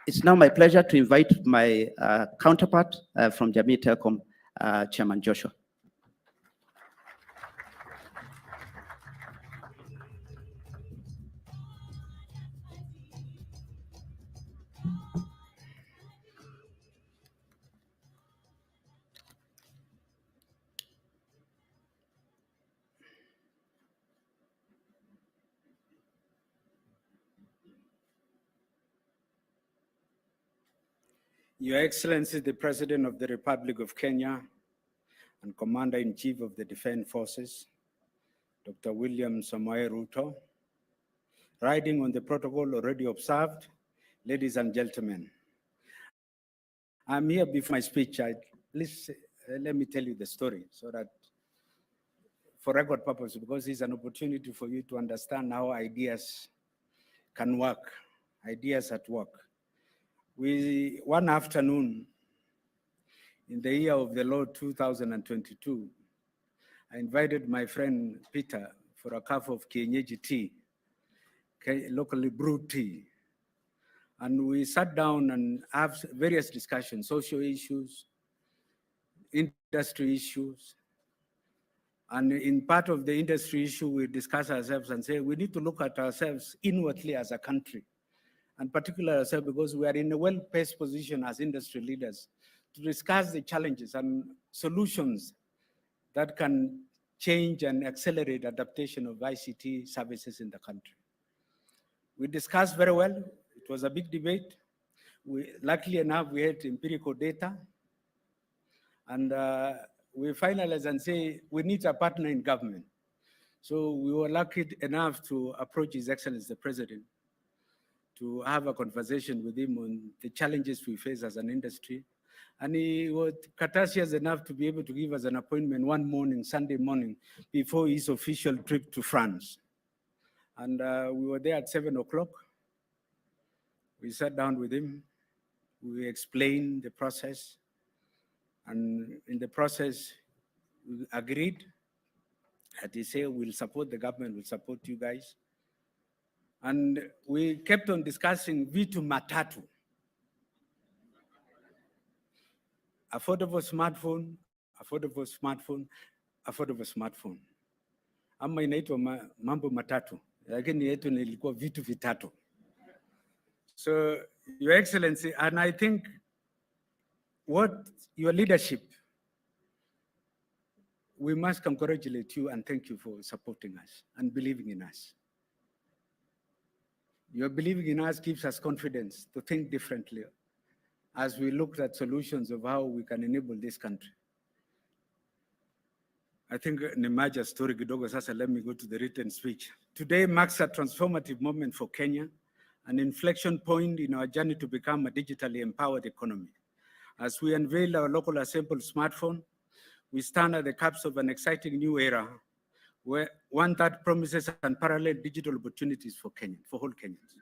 it's now my pleasure to invite my counterpart from Jamii Telecom, Chairman Joshua. Your Excellency, the President of the Republic of Kenya and Commander-in-Chief of the Defense Forces, Dr. William Samoei Ruto, riding on the protocol already observed, ladies and gentlemen, I'm here before my speech. Please let me tell you the story so that for record purpose, because it's an opportunity for you to understand how ideas can work, ideas at work. One afternoon in the year of the Lord 2022, I invited my friend Peter for a cup of kienyeji tea, locally brewed tea. And we sat down and have various discussions, social issues, industry issues. And in part of the industry issue, we discuss ourselves and say, we need to look at ourselves inwardly as a country, and particularly ourselves because we are in a well-placed position as industry leaders to discuss the challenges and solutions that can change and accelerate adaptation of ICT services in the country. We discussed very well. It was a big debate. Luckily enough, we had empirical data, and we finalized and say we need a partner in government. So we were lucky enough to approach His Excellency the President to have a conversation with him on the challenges we face as an industry. And he was courteous enough to be able to give us an appointment one morning, Sunday morning, before his official trip to France. And we were there at 7 o'clock. We sat down with him. We explained the process. And in the process, we agreed that he said, we'll support the government, we'll support you guys. And we kept on discussing vitu matatu. Affordable smartphone, affordable smartphone, affordable smartphone. Ama inaitwa mambo matatu, lakini yetu nilikuwa vitu vitatu. So, Your Excellency, and I think what your leadership, we must congratulate you and thank you for supporting us and believing in us. Your believing in us gives us confidence to think differently as we looked at solutions of how we can enable this country. I think nimaja story kidogo sasa, let me go to the written speech. Today marks a transformative moment for Kenya, an inflection point in our journey to become a digitally empowered economy. As we unveil our local assembled smartphone, we stand at the cusp of an exciting new era, where one that promises unparalleled digital opportunities for Kenya, for all Kenyans.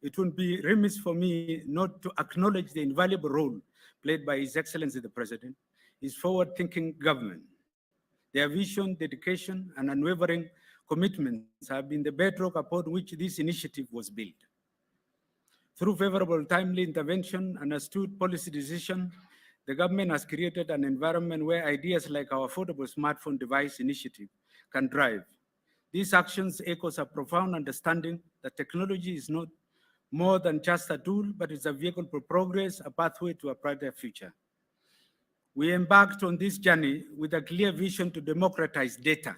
It would be remiss for me not to acknowledge the invaluable role played by His Excellency the President, his forward-thinking government. Their vision, dedication, and unwavering commitments have been the bedrock upon which this initiative was built. Through favorable, timely intervention and astute policy decision, the government has created an environment where ideas like our affordable smartphone device initiative can drive. These actions echo a profound understanding that technology is not more than just a tool, but it's a vehicle for progress, a pathway to a brighter future. We embarked on this journey with a clear vision to democratize data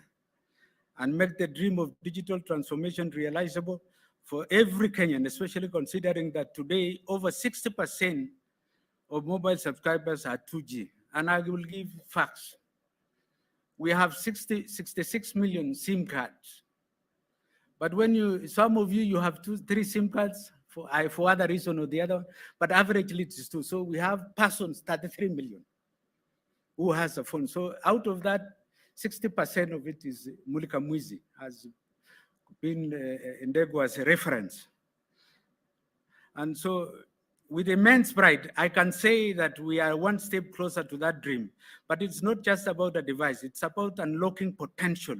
and make the dream of digital transformation realizable for every Kenyan, especially considering that today over 60% of mobile subscribers are 2G. And I will give facts. We have 66 million SIM cards. But when some of you have 3 SIM cards for other reason or the other, but averagely it is 2. So we have persons, 33 million, who has a phone. So out of that, 60% of it is Mulika Mwizi, has been Ndego as a reference. And so with immense pride, I can say that we are one step closer to that dream. But it's not just about a device, it's about unlocking potential,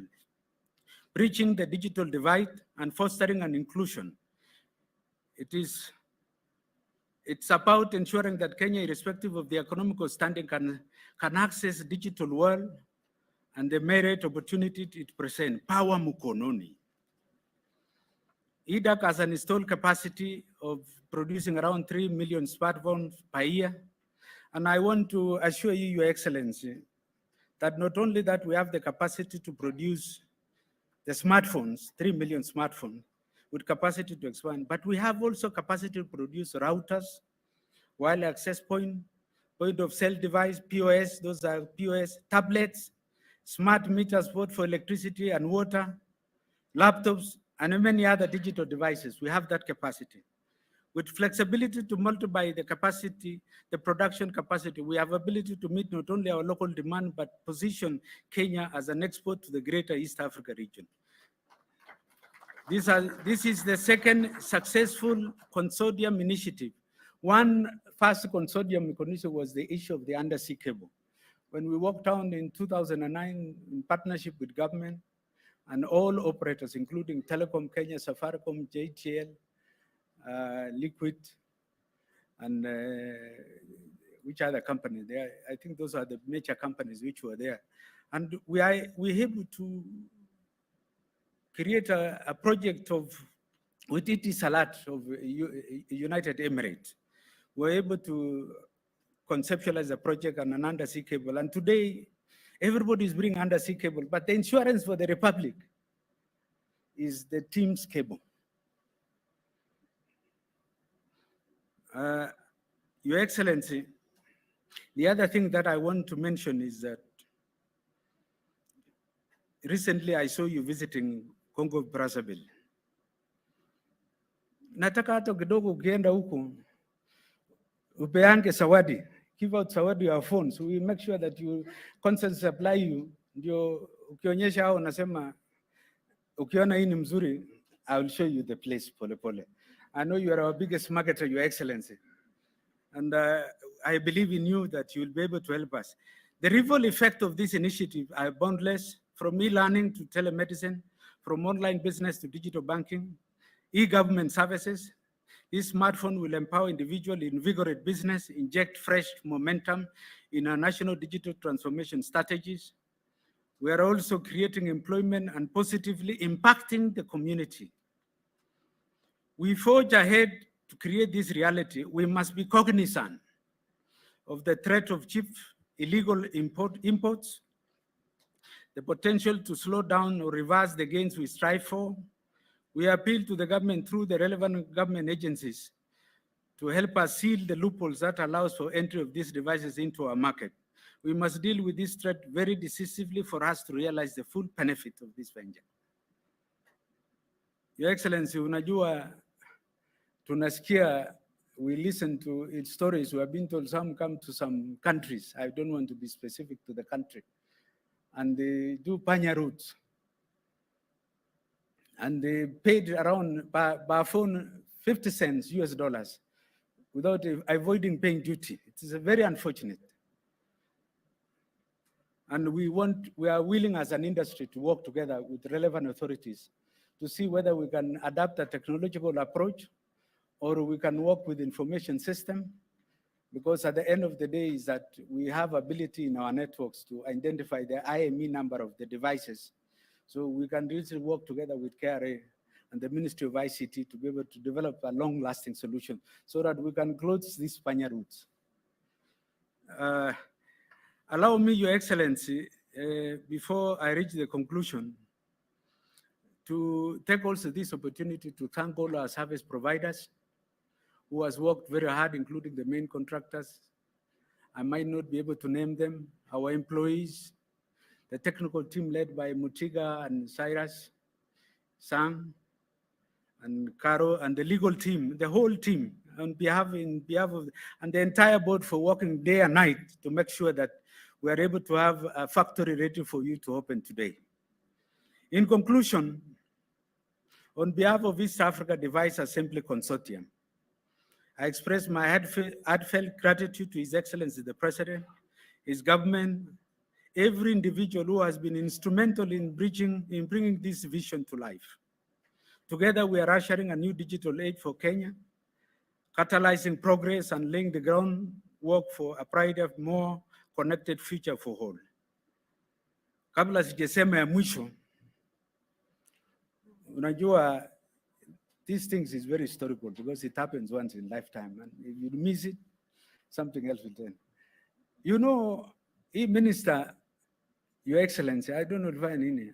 bridging the digital divide and fostering an inclusion. It's about ensuring that Kenya, irrespective of the economical standing, can access digital world and the merit opportunity it presents. Power mukononi. EDAC has an installed capacity of producing around 3 million smartphones per year. And I want to assure you, Your Excellency, that not only that we have the capacity to produce the smartphones, 3 million smartphones, with capacity to expand, but we have also capacity to produce routers, wireless access point, point of sale device, POS, those are POS, tablets, smart meters both for electricity and water, laptops, and many other digital devices. We have that capacity. With flexibility to multiply the capacity, the production capacity, we have ability to meet not only our local demand, but position Kenya as an export to the greater East Africa region. This is the second successful consortium initiative. One first consortium initiative was the issue of the undersea cable. When we worked on in 2009 in partnership with government and all operators, including Telecom Kenya, Safaricom, JTL, Liquid, and which other company there? I think those are the major companies which were there. And we able to create a project with Etisalat of United Emirates. We're able to conceptualize a project on an undersea cable. And today, everybody is bringing undersea cable, but the insurance for the Republic is the team's cable. Your Excellency, the other thing that I want to mention is that recently I saw you visiting Congo Brazzaville. Nataka hata kidogo ukienda huko upeange sawadi, give out sawadi your phones. We make sure that you constantly supply you, ndio ukionyesha hao unasema ukiona hii ni mzuri, I will show you the place pole pole. I know you are our biggest marketer, Your Excellency. And I believe in you that you will be able to help us. The ripple effect of this initiative are boundless, from e-learning to telemedicine, from online business to digital banking, e-government services. This smartphone will empower individuals, invigorate business, inject fresh momentum in our national digital transformation strategies. We are also creating employment and positively impacting the community. We forge ahead to create this reality. We must be cognizant of the threat of cheap illegal imports, the potential to slow down or reverse the gains we strive for. We appeal to the government through the relevant government agencies to help us seal the loopholes that allows for entry of these devices into our market. We must deal with this threat very decisively for us to realize the full benefit of this venture. Your Excellency, unajua tunasikia, we listen to its stories. We have been told some come to some countries. I don't want to be specific to the country. And they do panya routes. And they paid around by phone 50 cents US dollars without avoiding paying duty. It is very unfortunate. And we are willing as an industry to work together with relevant authorities to see whether we can adapt a technological approach or we can work with information system, because at the end of the day is that we have ability in our networks to identify the IME number of the devices. So we can really work together with KRA and the Ministry of ICT to be able to develop a long-lasting solution so that we can close these panya routes. Allow me, Your Excellency, before I reach the conclusion, to take also this opportunity to thank all our service providers who has worked very hard, including the main contractors. I might not be able to name them, our employees, the technical team led by Mutiga and Cyrus, Sang, and Caro, and the legal team, the whole team, in behalf of, and the entire board for working day and night to make sure that we are able to have a factory ready for you to open today. In conclusion, on behalf of East Africa Device Assembly Consortium, I express my heartfelt gratitude to His Excellency the President, his government, every individual who has been instrumental in bringing this vision to life. Together, we are ushering a new digital age for Kenya, catalyzing progress and laying the groundwork for a brighter, more connected future for all. Kabla sijasema ya mwisho, unajua, these things is very historical because it happens once in lifetime, and if you miss it, something else will turn. You know, he minister, Your Excellency, I don't know if I nini,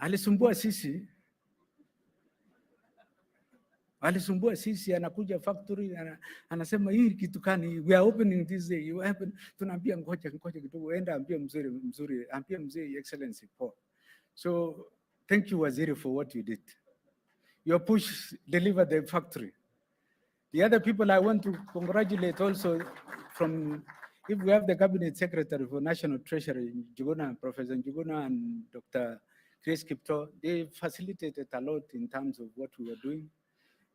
alisumbua sisi alisumbua sisi, anakuja factory anasema hii kitu kani, we are opening this day, you happen, tunaambia ngoja kidogo, enda ambia mzuri, ambia mzee excellency Paul. So thank you Waziri for what you did. Your push delivered the factory. The other people I want to congratulate also from, if we have the Cabinet Secretary for National Treasury, Njuguna, Professor Njuguna and Dr. Chris Kipto, they facilitated a lot in terms of what we were doing.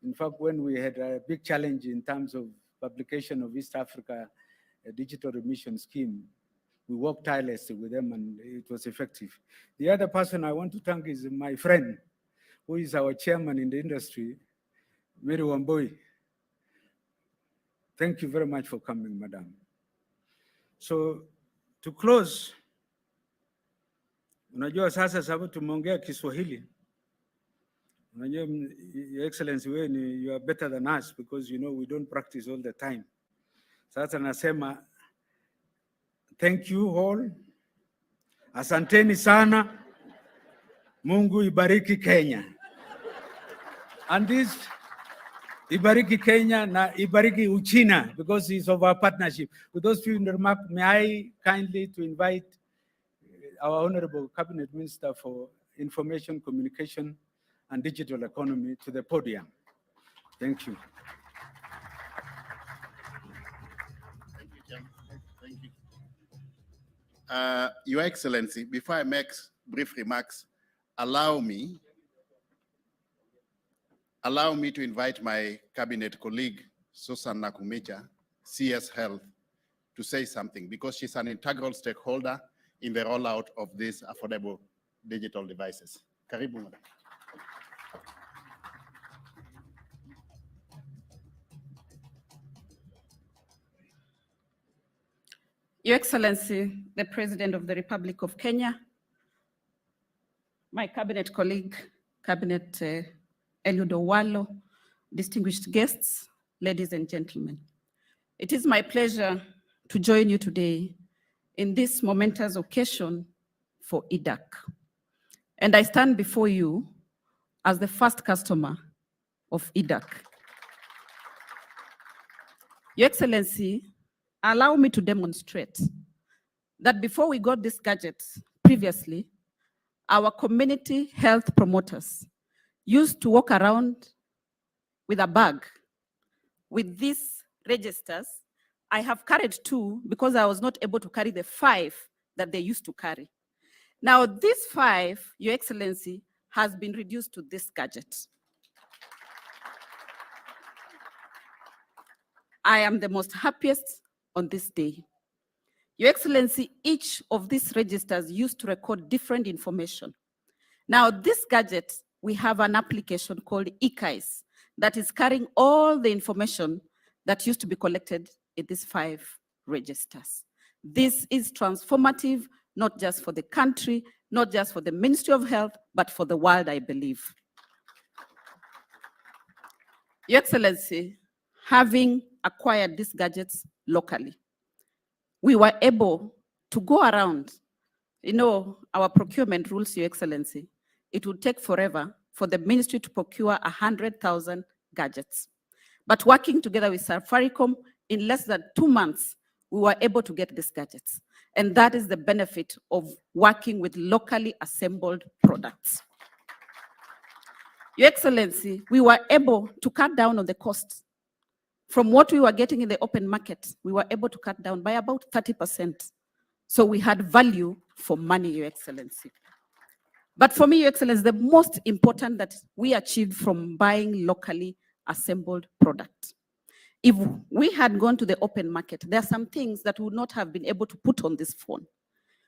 In fact, when we had a big challenge in terms of publication of East Africa digital remission scheme, we worked tirelessly with them and it was effective. The other person I want to thank is my friend, who is our chairman in the industry, Mary Wamboi. Thank you very much for coming, madam. So to close, unajua sasa sababu tumeongea Kiswahili. Unajua, Your Excellency, you are better than us because you know we don't practice all the time. Sasa nasema thank you all. Asanteni sana. Mungu ibariki Kenya. And this ibariki Kenya na ibariki Uchina because it's of our partnership. With those few remarks, may I kindly to invite our Honorable Cabinet Minister for Information, Communication and Digital Economy to the podium. Thank you. Thank you, Chairman. Thank you. Your Excellency, before I make brief remarks, allow me to invite my cabinet colleague, Susan Nakumicha, CS Health, to say something because she's an integral stakeholder in the rollout of these affordable digital devices. Karibu, madam. Your Excellency, the President of the Republic of Kenya, my cabinet colleague, Cabinet Eliud Owalo, distinguished guests, ladies and gentlemen. It is my pleasure to join you today in this momentous occasion for EDAC. And I stand before you as the first customer of EDAC. Your Excellency, allow me to demonstrate that before we got these gadgets previously, our community health promoters used to walk around with a bag with these registers. I have carried 2 because I was not able to carry the 5 that they used to carry. Now this 5, Your Excellency, has been reduced to this gadget. I am the most happiest on this day. Your Excellency, each of these registers used to record different information. Now this gadget, we have an application called eKais that is carrying all the information that used to be collected in these 5 registers. This is transformative, not just for the country, not just for the Ministry of Health, but for the world, I believe. Your Excellency, having acquired these gadgets locally, we were able to go around. You know, our procurement rules, Your Excellency, it would take forever for the ministry to procure 100,000 gadgets. But working together with Safaricom, in less than 2 months, we were able to get these gadgets. And that is the benefit of working with locally assembled products. Your Excellency, we were able to cut down on the costs. From what we were getting in the open market, we were able to cut down by about 30%. So we had value for money, Your Excellency. But for me, Your Excellency, the most important that we achieved from buying locally assembled products. If we had gone to the open market, there are some things that we would not have been able to put on this phone.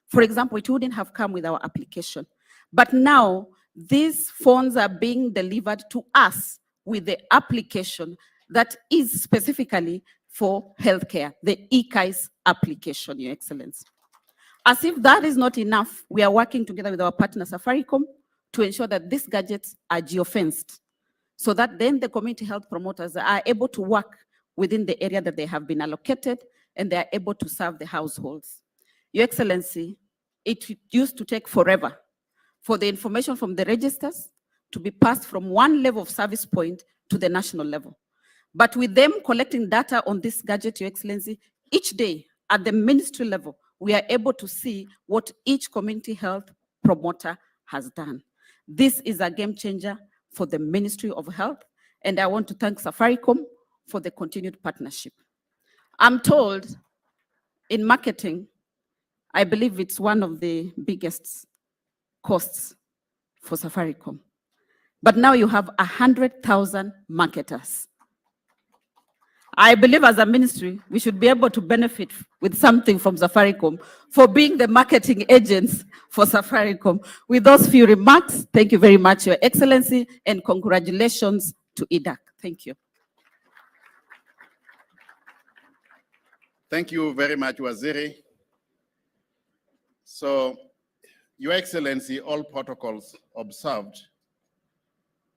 For example, it wouldn't have come with our application. But now, these phones are being delivered to us with the application that is specifically for healthcare, the eKais application, Your Excellency. As if that is not enough, we are working together with our partner Safaricom to ensure that these gadgets are geofenced, so that then the community health promoters are able to work within the area that they have been allocated and they are able to serve the households. Your Excellency, it used to take forever for the information from the registers to be passed from one level of service point to the national level. But with them collecting data on this gadget, Your Excellency, each day at the ministry level, we are able to see what each community health promoter has done. This is a game changer for the Ministry of Health, and I want to thank Safaricom for the continued partnership. I'm told in marketing, I believe it's one of the biggest costs for Safaricom. But now you have 100,000 marketers. I believe as a ministry, we should be able to benefit with something from Safaricom for being the marketing agents for Safaricom. With those few remarks, thank you very much, Your Excellency, and congratulations to IDAC. Thank you. Thank you very much, Waziri. So, Your Excellency, all protocols observed,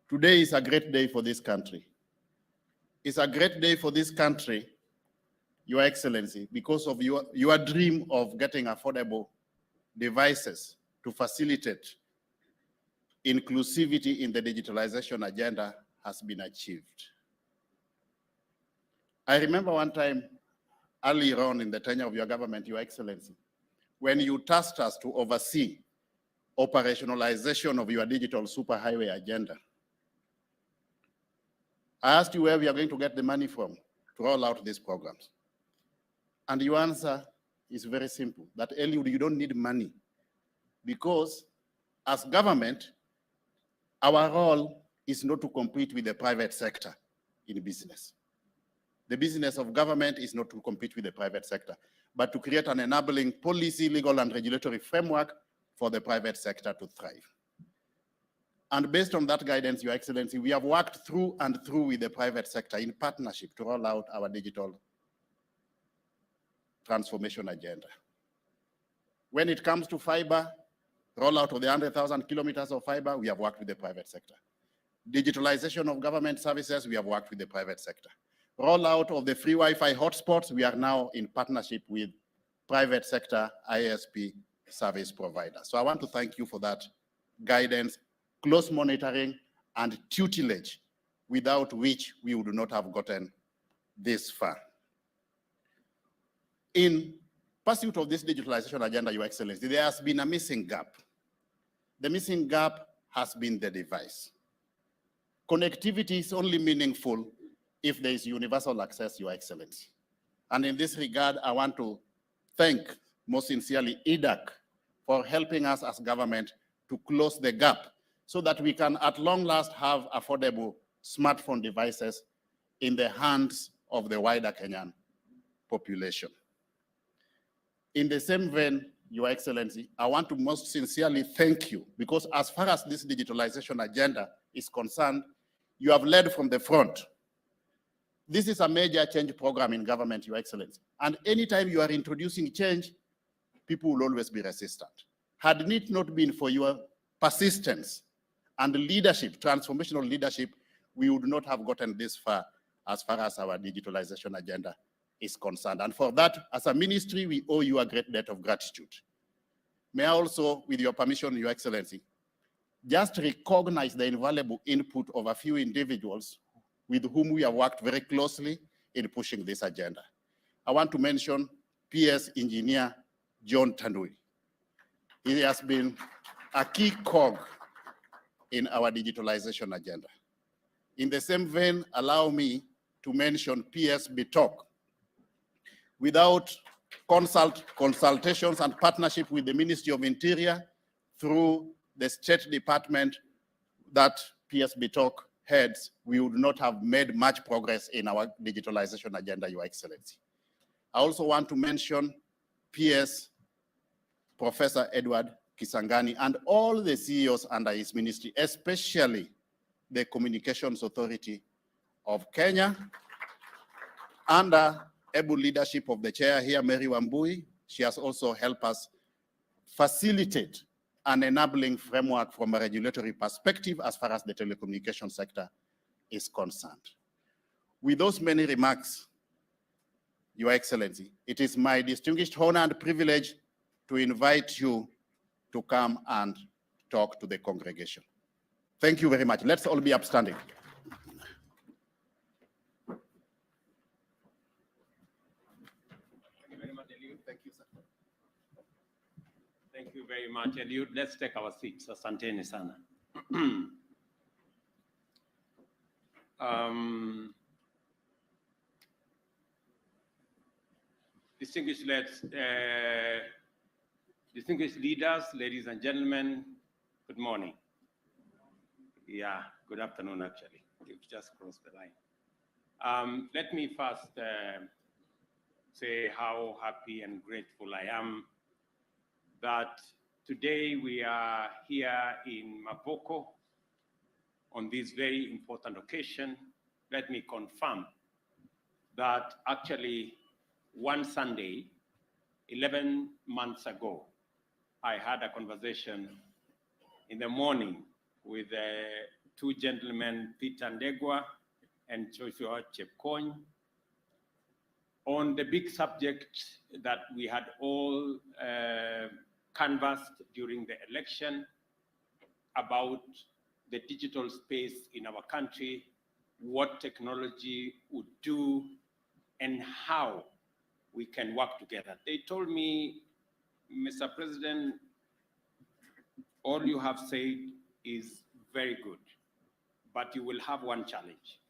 today is a great day for this country. It's a great day for this country, Your Excellency, because of your dream of getting affordable devices to facilitate inclusivity in the digitalization agenda has been achieved. I remember one time earlier on in the tenure of your government, Your Excellency, when you tasked us to oversee operationalization of your digital superhighway agenda. I asked you where we are going to get the money from to roll out these programs. And your answer is very simple, that Eliud, you don't need money because as government, our role is not to compete with the private sector in business. The business of government is not to compete with the private sector, but to create an enabling policy, legal, and regulatory framework for the private sector to thrive. And based on that guidance, Your Excellency, we have worked through and through with the private sector in partnership to roll out our digital transformation agenda. When it comes to fiber, rollout of the 100,000 kilometers of fiber, we have worked with the private sector. Digitalization of government services, we have worked with the private sector. Rollout of the free Wi-Fi hotspots, we are now in partnership with private sector ISP service providers. So I want to thank you for that guidance, close monitoring, and tutelage, without which we would not have gotten this far. In pursuit of this digitalization agenda, Your Excellency, there has been a missing gap. The missing gap has been the device. Connectivity is only meaningful if there is universal access, Your Excellency. And in this regard, I want to thank most sincerely IDAC for helping us as government to close the gap so that we can at long last have affordable smartphone devices in the hands of the wider Kenyan population. In the same vein, Your Excellency, I want to most sincerely thank you because as far as this digitalization agenda is concerned, you have led from the front. This is a major change program in government, Your Excellency. And anytime you are introducing change, people will always be resistant. Had it not been for your persistence and leadership, transformational leadership, we would not have gotten this far as our digitalization agenda is concerned. And for that, as a ministry, we owe you a great debt of gratitude. May I also, with your permission, Your Excellency, just recognize the invaluable input of a few individuals with whom we have worked very closely in pushing this agenda. I want to mention PS engineer John Tanui. He has been a key cog in our digitalization agenda. In the same vein, allow me to mention PS Bitok. Without consultations and partnership with the Ministry of Interior through the State Department that PS Bitok heads, we would not have made much progress in our digitalization agenda, Your Excellency. I also want to mention PS Professor Edward Kisangani and all the CEOs under his ministry, especially the Communications Authority of Kenya, under able leadership of the chair here, Mary Wambui. She has also helped us facilitate an enabling framework from a regulatory perspective as far as the telecommunication sector is concerned. With those many remarks, Your Excellency, it is my distinguished honor and privilege to invite you to come and talk to the congregation. Thank you very much. Let's all be upstanding. Thank you, sir. Thank you very much. Eliud, let's take our seats. Asanteni sana. Distinguished leaders, ladies and gentlemen, good morning. Yeah, good afternoon, actually. You've just crossed the line. Let me first say how happy and grateful I am that today we are here in Mavoko on this very important occasion. Let me confirm that actually one Sunday, 11 months ago, I had a conversation in the morning with two gentlemen, Peter Ndegwa and Joshua Chepkony, on the big subject that we had all canvassed during the election about the digital space in our country, what technology would do, and how we can work together. They told me, Mr. President, all you have said is very good, but you will have one challenge.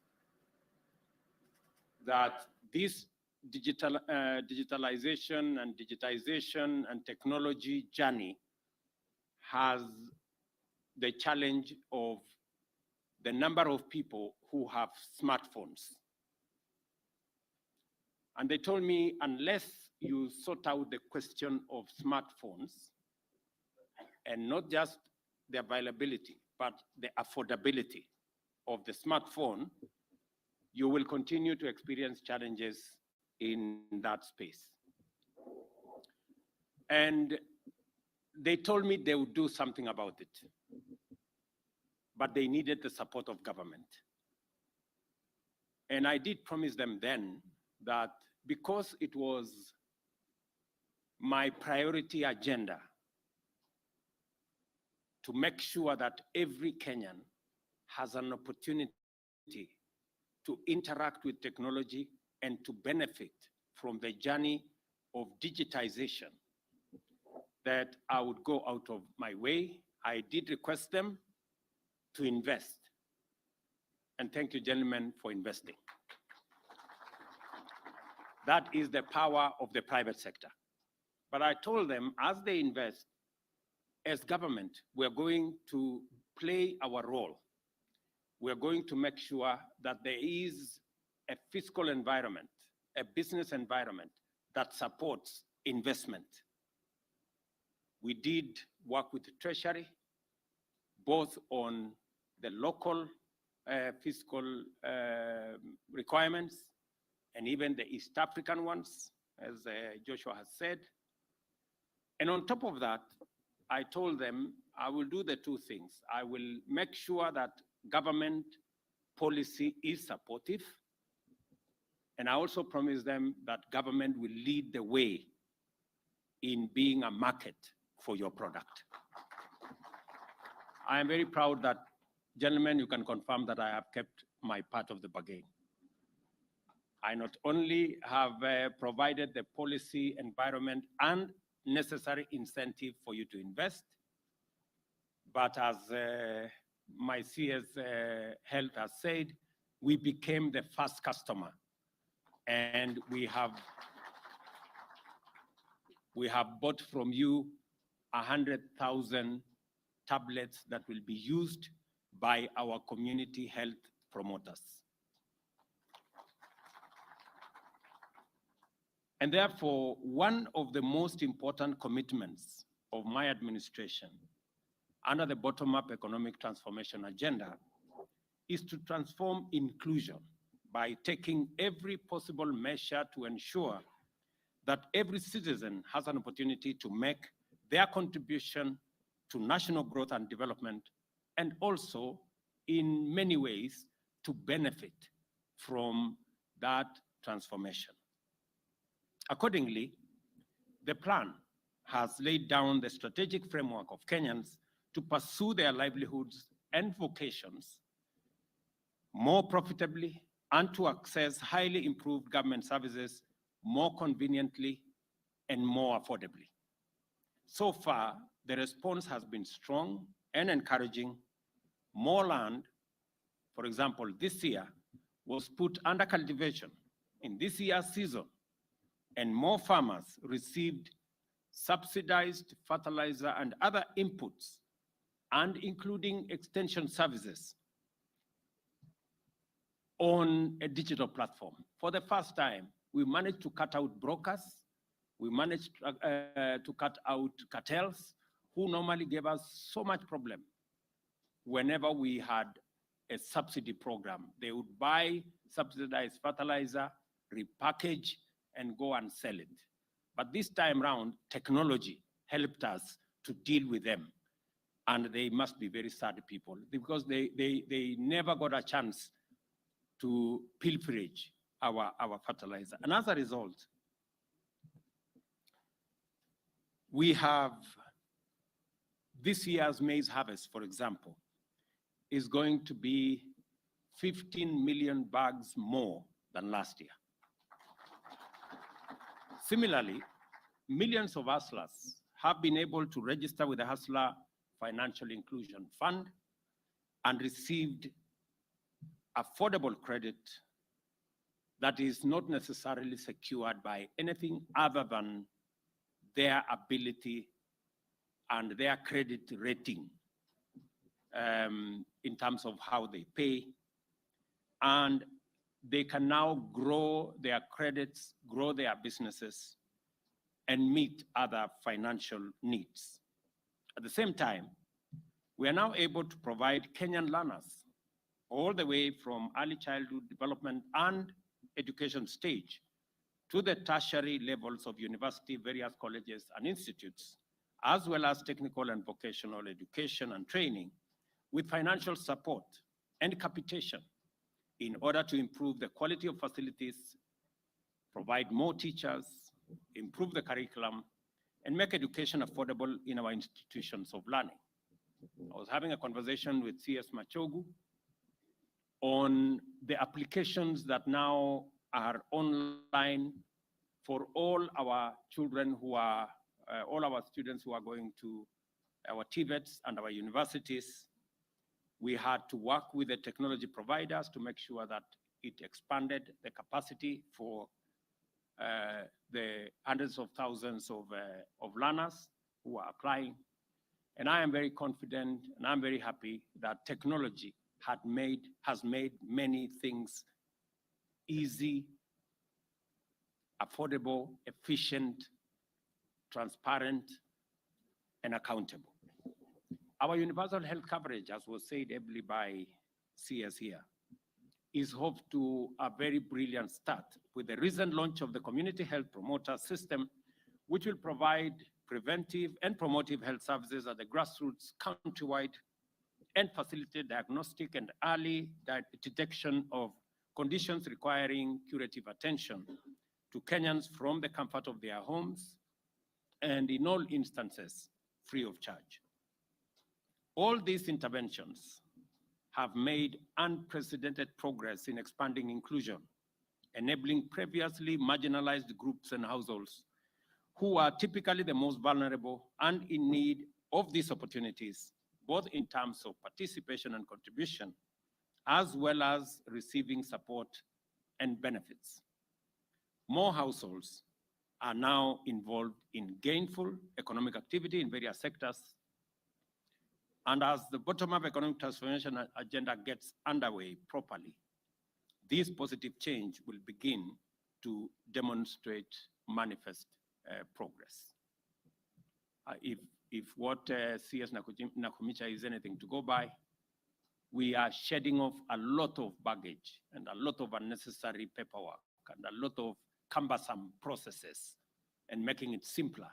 That this digitalization and digitization and technology journey has the challenge of the number of people who have smartphones. And they told me, unless you sort out the question of smartphones, and not just the availability, but the affordability of the smartphone, you will continue to experience challenges in that space. And they told me they would do something about it, but they needed the support of government. And I did promise them then that because it was my priority agenda to make sure that every Kenyan has an opportunity to interact with technology and to benefit from the journey of digitization, that I would go out of my way. I did request them to invest. And thank you, gentlemen, for investing. That is the power of the private sector. But I told them, as they invest, as government, we're going to play our role. We're going to make sure that there is a fiscal environment, a business environment that supports investment. We did work with the Treasury, both on the local fiscal requirements and even the East African ones, as Joshua has said. And on top of that, I told them I will do the two things. I will make sure that government policy is supportive, and I also promise them that government will lead the way in being a market for your product. I am very proud that, gentlemen, you can confirm that I have kept my part of the bargain. I not only have provided the policy environment and necessary incentive for you to invest, but as my CS Health has said, we became the first customer, and we have bought from you 100,000 tablets that will be used by our community health promoters. And therefore, one of the most important commitments of my administration under the bottom-up economic transformation agenda is to transform inclusion by taking every possible measure to ensure that every citizen has an opportunity to make their contribution to national growth and development, and also in many ways to benefit from that transformation. Accordingly, the plan has laid down the strategic framework of Kenyans to pursue their livelihoods and vocations more profitably and to access highly improved government services more conveniently and more affordably. So far, the response has been strong and encouraging. More land, for example, this year, was put under cultivation in this year's season, and more farmers received subsidized fertilizer and other inputs, and including extension services on a digital platform. For the first time, we managed to cut out brokers. We managed to cut out cartels who normally gave us so much problem whenever we had a subsidy program. They would buy subsidized fertilizer, repackage, and go and sell it. But this time round, technology helped us to deal with them. And they must be very sad people because they never got a chance to pilferage our fertilizer. And as a result, we have this year's maize harvest, for example, is going to be 15 million bags more than last year. Similarly, millions of hustlers have been able to register with the Hustler Financial Inclusion Fund and received affordable credit that is not necessarily secured by anything other than their ability and their credit rating in terms of how they pay. And they can now grow their credits, grow their businesses, and meet other financial needs. At the same time, we are now able to provide Kenyan learners all the way from early childhood development and education stage to the tertiary levels of university, various colleges and institutes, as well as technical and vocational education and training with financial support and capitation in order to improve the quality of facilities, provide more teachers, improve the curriculum, and make education affordable in our institutions of learning. I was having a conversation with CS Machogu on the applications that now are online for all our children who are, all our students who are going to our TVETs and our universities. We had to work with the technology providers to make sure that it expanded the capacity for the hundreds of thousands of learners who are applying. And I am very confident and I'm very happy that technology has made many things easy, affordable, efficient, transparent, and accountable. Our universal health coverage, as was said ably by CS here, is off to a very brilliant start with the recent launch of the community health promoter system, which will provide preventive and promotive health services at the grassroots countrywide and facilitate diagnostic and early detection of conditions requiring curative attention to Kenyans from the comfort of their homes and in all instances, free of charge. All these interventions have made unprecedented progress in expanding inclusion, enabling previously marginalized groups and households who are typically the most vulnerable and in need of these opportunities, both in terms of participation and contribution, as well as receiving support and benefits. More households are now involved in gainful economic activity in various sectors. And as the bottom-up economic transformation agenda gets underway properly, this positive change will begin to demonstrate manifest progress. If what CS Nakumicha is anything to go by, we are shedding off a lot of baggage and a lot of unnecessary paperwork and a lot of cumbersome processes and making it simpler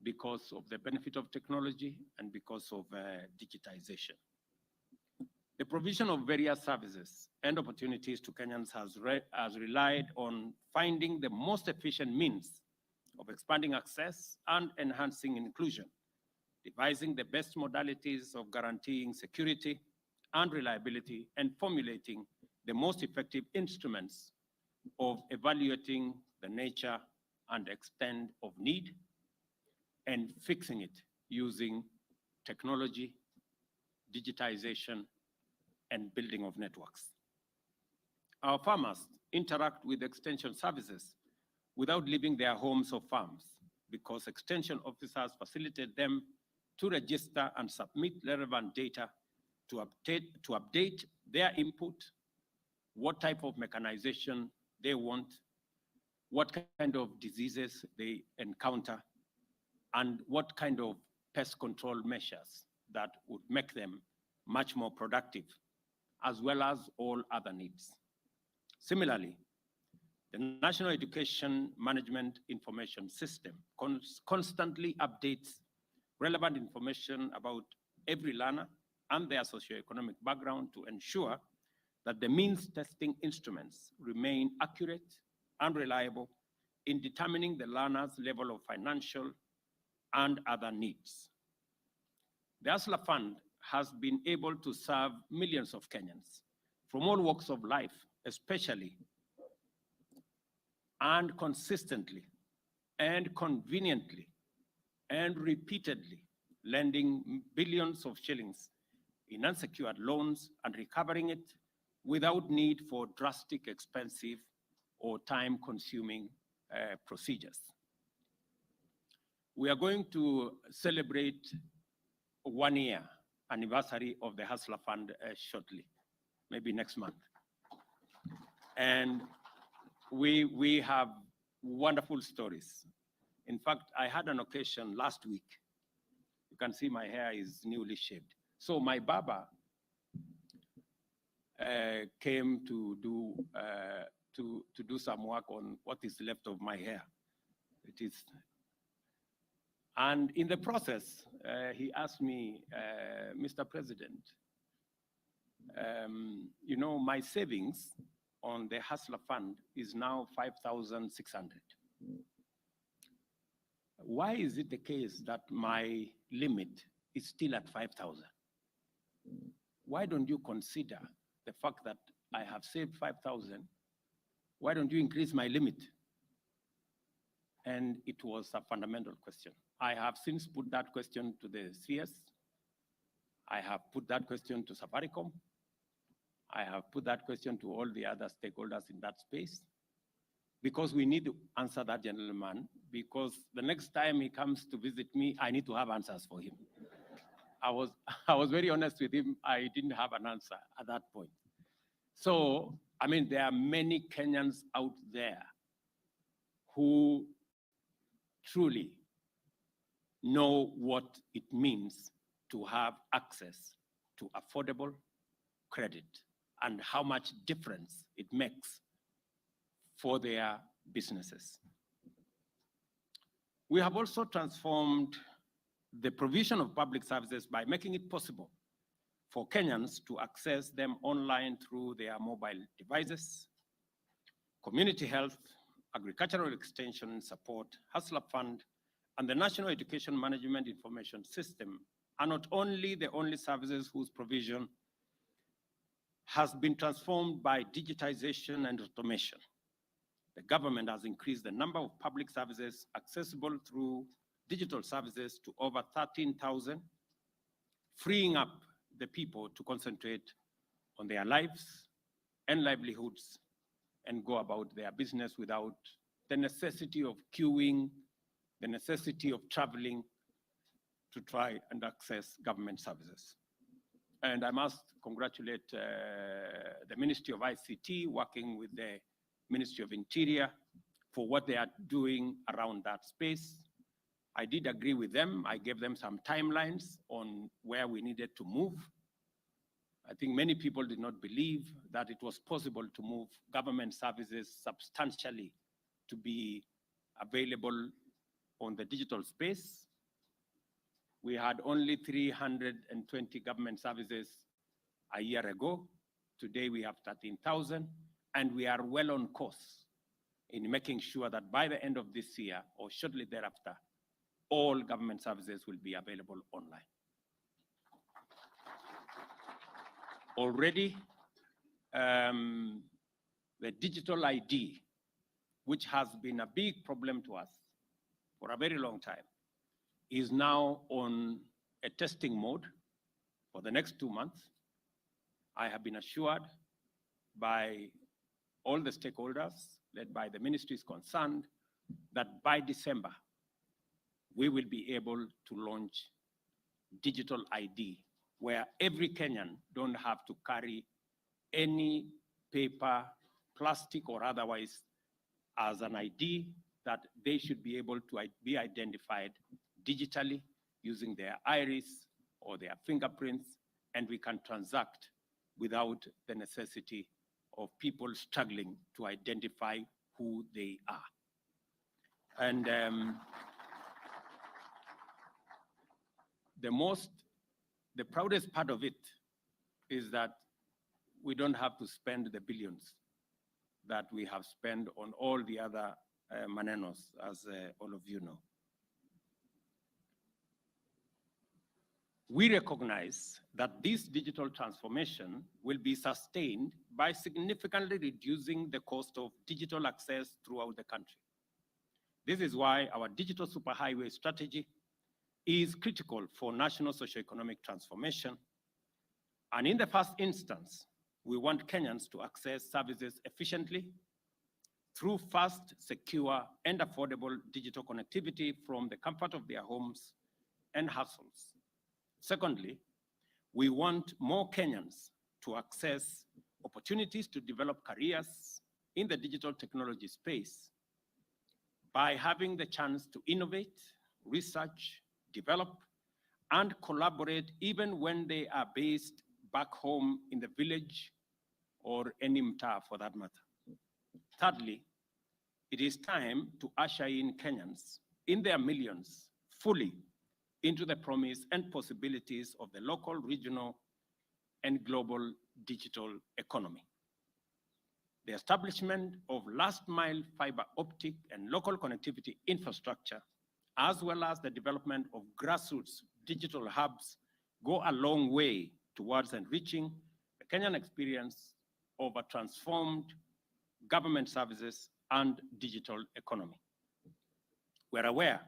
because of the benefit of technology and because of digitization. The provision of various services and opportunities to Kenyans has relied on finding the most efficient means of expanding access and enhancing inclusion, devising the best modalities of guaranteeing security and reliability, and formulating the most effective instruments of evaluating the nature and extent of need, and fixing it using technology, digitization, and building of networks. Our farmers interact with extension services without leaving their homes or farms because extension officers facilitate them to register and submit relevant data to update their input, what type of mechanization they want, what kind of diseases they encounter, and what kind of pest control measures that would make them much more productive, as well as all other needs. Similarly, the National Education Management Information System constantly updates relevant information about every learner and their socioeconomic background to ensure that the means testing instruments remain accurate and reliable in determining the learner's level of financial and other needs. The ASLA Fund has been able to serve millions of Kenyans from all walks of life, especially and consistently and conveniently and repeatedly, lending billions of shillings in unsecured loans and recovering it without need for drastic, expensive, or time-consuming procedures. We are going to celebrate 1 year anniversary of the Hustler Fund shortly, maybe next month. And we have wonderful stories. In fact, I had an occasion last week. You can see my hair is newly shaved. So my barber came to do some work on what is left of my hair. It is, and in the process, he asked me, Mr. President, you know, my savings on the Hustler Fund is now 5,600. Why is it the case that my limit is still at 5,000? Why don't you consider the fact that I have saved 5,000? Why don't you increase my limit? And it was a fundamental question. I have since put that question to the CS. I have put that question to Safaricom. I have put that question to all the other stakeholders in that space, because we need to answer that gentleman, because the next time he comes to visit me, I need to have answers for him. I was very honest with him. I didn't have an answer at that point. So, I mean, there are many Kenyans out there who truly know what it means to have access to affordable credit and how much difference it makes for their businesses. We have also transformed the provision of public services by making it possible for Kenyans to access them online through their mobile devices. Community health, agricultural extension support, Hustler Fund, and the National Education Management Information System are not only the only services whose provision has been transformed by digitization and automation. The government has increased the number of public services accessible through digital services to over 13,000, freeing up the people to concentrate on their lives and livelihoods and go about their business without the necessity of queuing, the necessity of traveling to try and access government services. And I must congratulate the Ministry of ICT working with the Ministry of Interior for what they are doing around that space. I did agree with them. I gave them some timelines on where we needed to move. I think many people did not believe that it was possible to move government services substantially to be available on the digital space. We had only 320 government services a year ago. Today we have 13,000, and we are well on course in making sure that by the end of this year or shortly thereafter, all government services will be available online. Already, the digital ID which has been a big problem to us for a very long time, is now on a testing mode for the next 2 months. I have been assured by all the stakeholders, led by the ministries concerned, that by December, we will be able to launch digital ID, where every Kenyan don't have to carry any paper, plastic or otherwise, as an ID, that they should be able to be identified digitally using their iris or their fingerprints, and we can transact without the necessity of people struggling to identify who they are. And the proudest part of it is that we don't have to spend the billions that we have spent on all the other manenos, as all of you know. We recognize that this digital transformation will be sustained by significantly reducing the cost of digital access throughout the country. This is why our digital superhighway strategy is critical for national socioeconomic transformation. And in the first instance, we want Kenyans to access services efficiently through fast, secure, and affordable digital connectivity from the comfort of their homes and households. Secondly, we want more Kenyans to access opportunities to develop careers in the digital technology space by having the chance to innovate, research, develop, and collaborate even when they are based back home in the village or any mtaa for that matter. Thirdly, it is time to usher in Kenyans in their millions fully into the promise and possibilities of the local, regional, and global digital economy. The establishment of last-mile fiber optic and local connectivity infrastructure, as well as the development of grassroots digital hubs, go a long way towards enriching the Kenyan experience of a transformed government services and digital economy. We're aware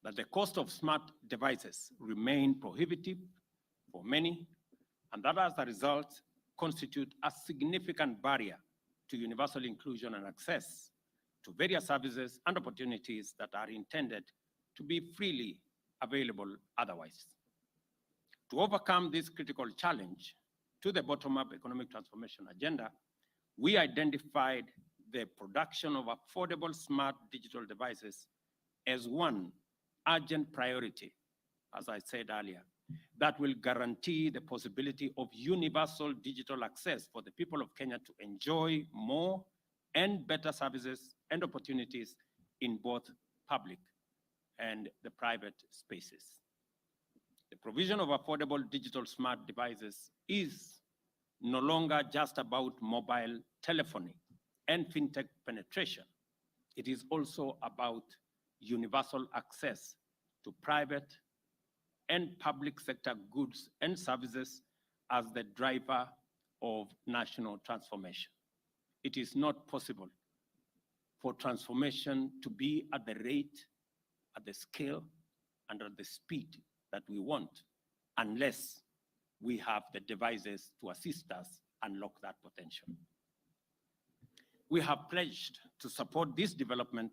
that the cost of smart devices remain prohibitive for many, and that as a result constitute a significant barrier to universal inclusion and access to various services and opportunities that are intended to be freely available otherwise. To overcome this critical challenge to the bottom-up economic transformation agenda, we identified the production of affordable smart digital devices as one urgent priority, as I said earlier, that will guarantee the possibility of universal digital access for the people of Kenya to enjoy more and better services and opportunities in both public and the private spaces. The provision of affordable digital smart devices is no longer just about mobile telephony and fintech penetration. It is also about universal access to private and public sector goods and services as the driver of national transformation. It is not possible for transformation to be at the rate, at the scale, and at the speed that we want unless we have the devices to assist us unlock that potential. We have pledged to support this development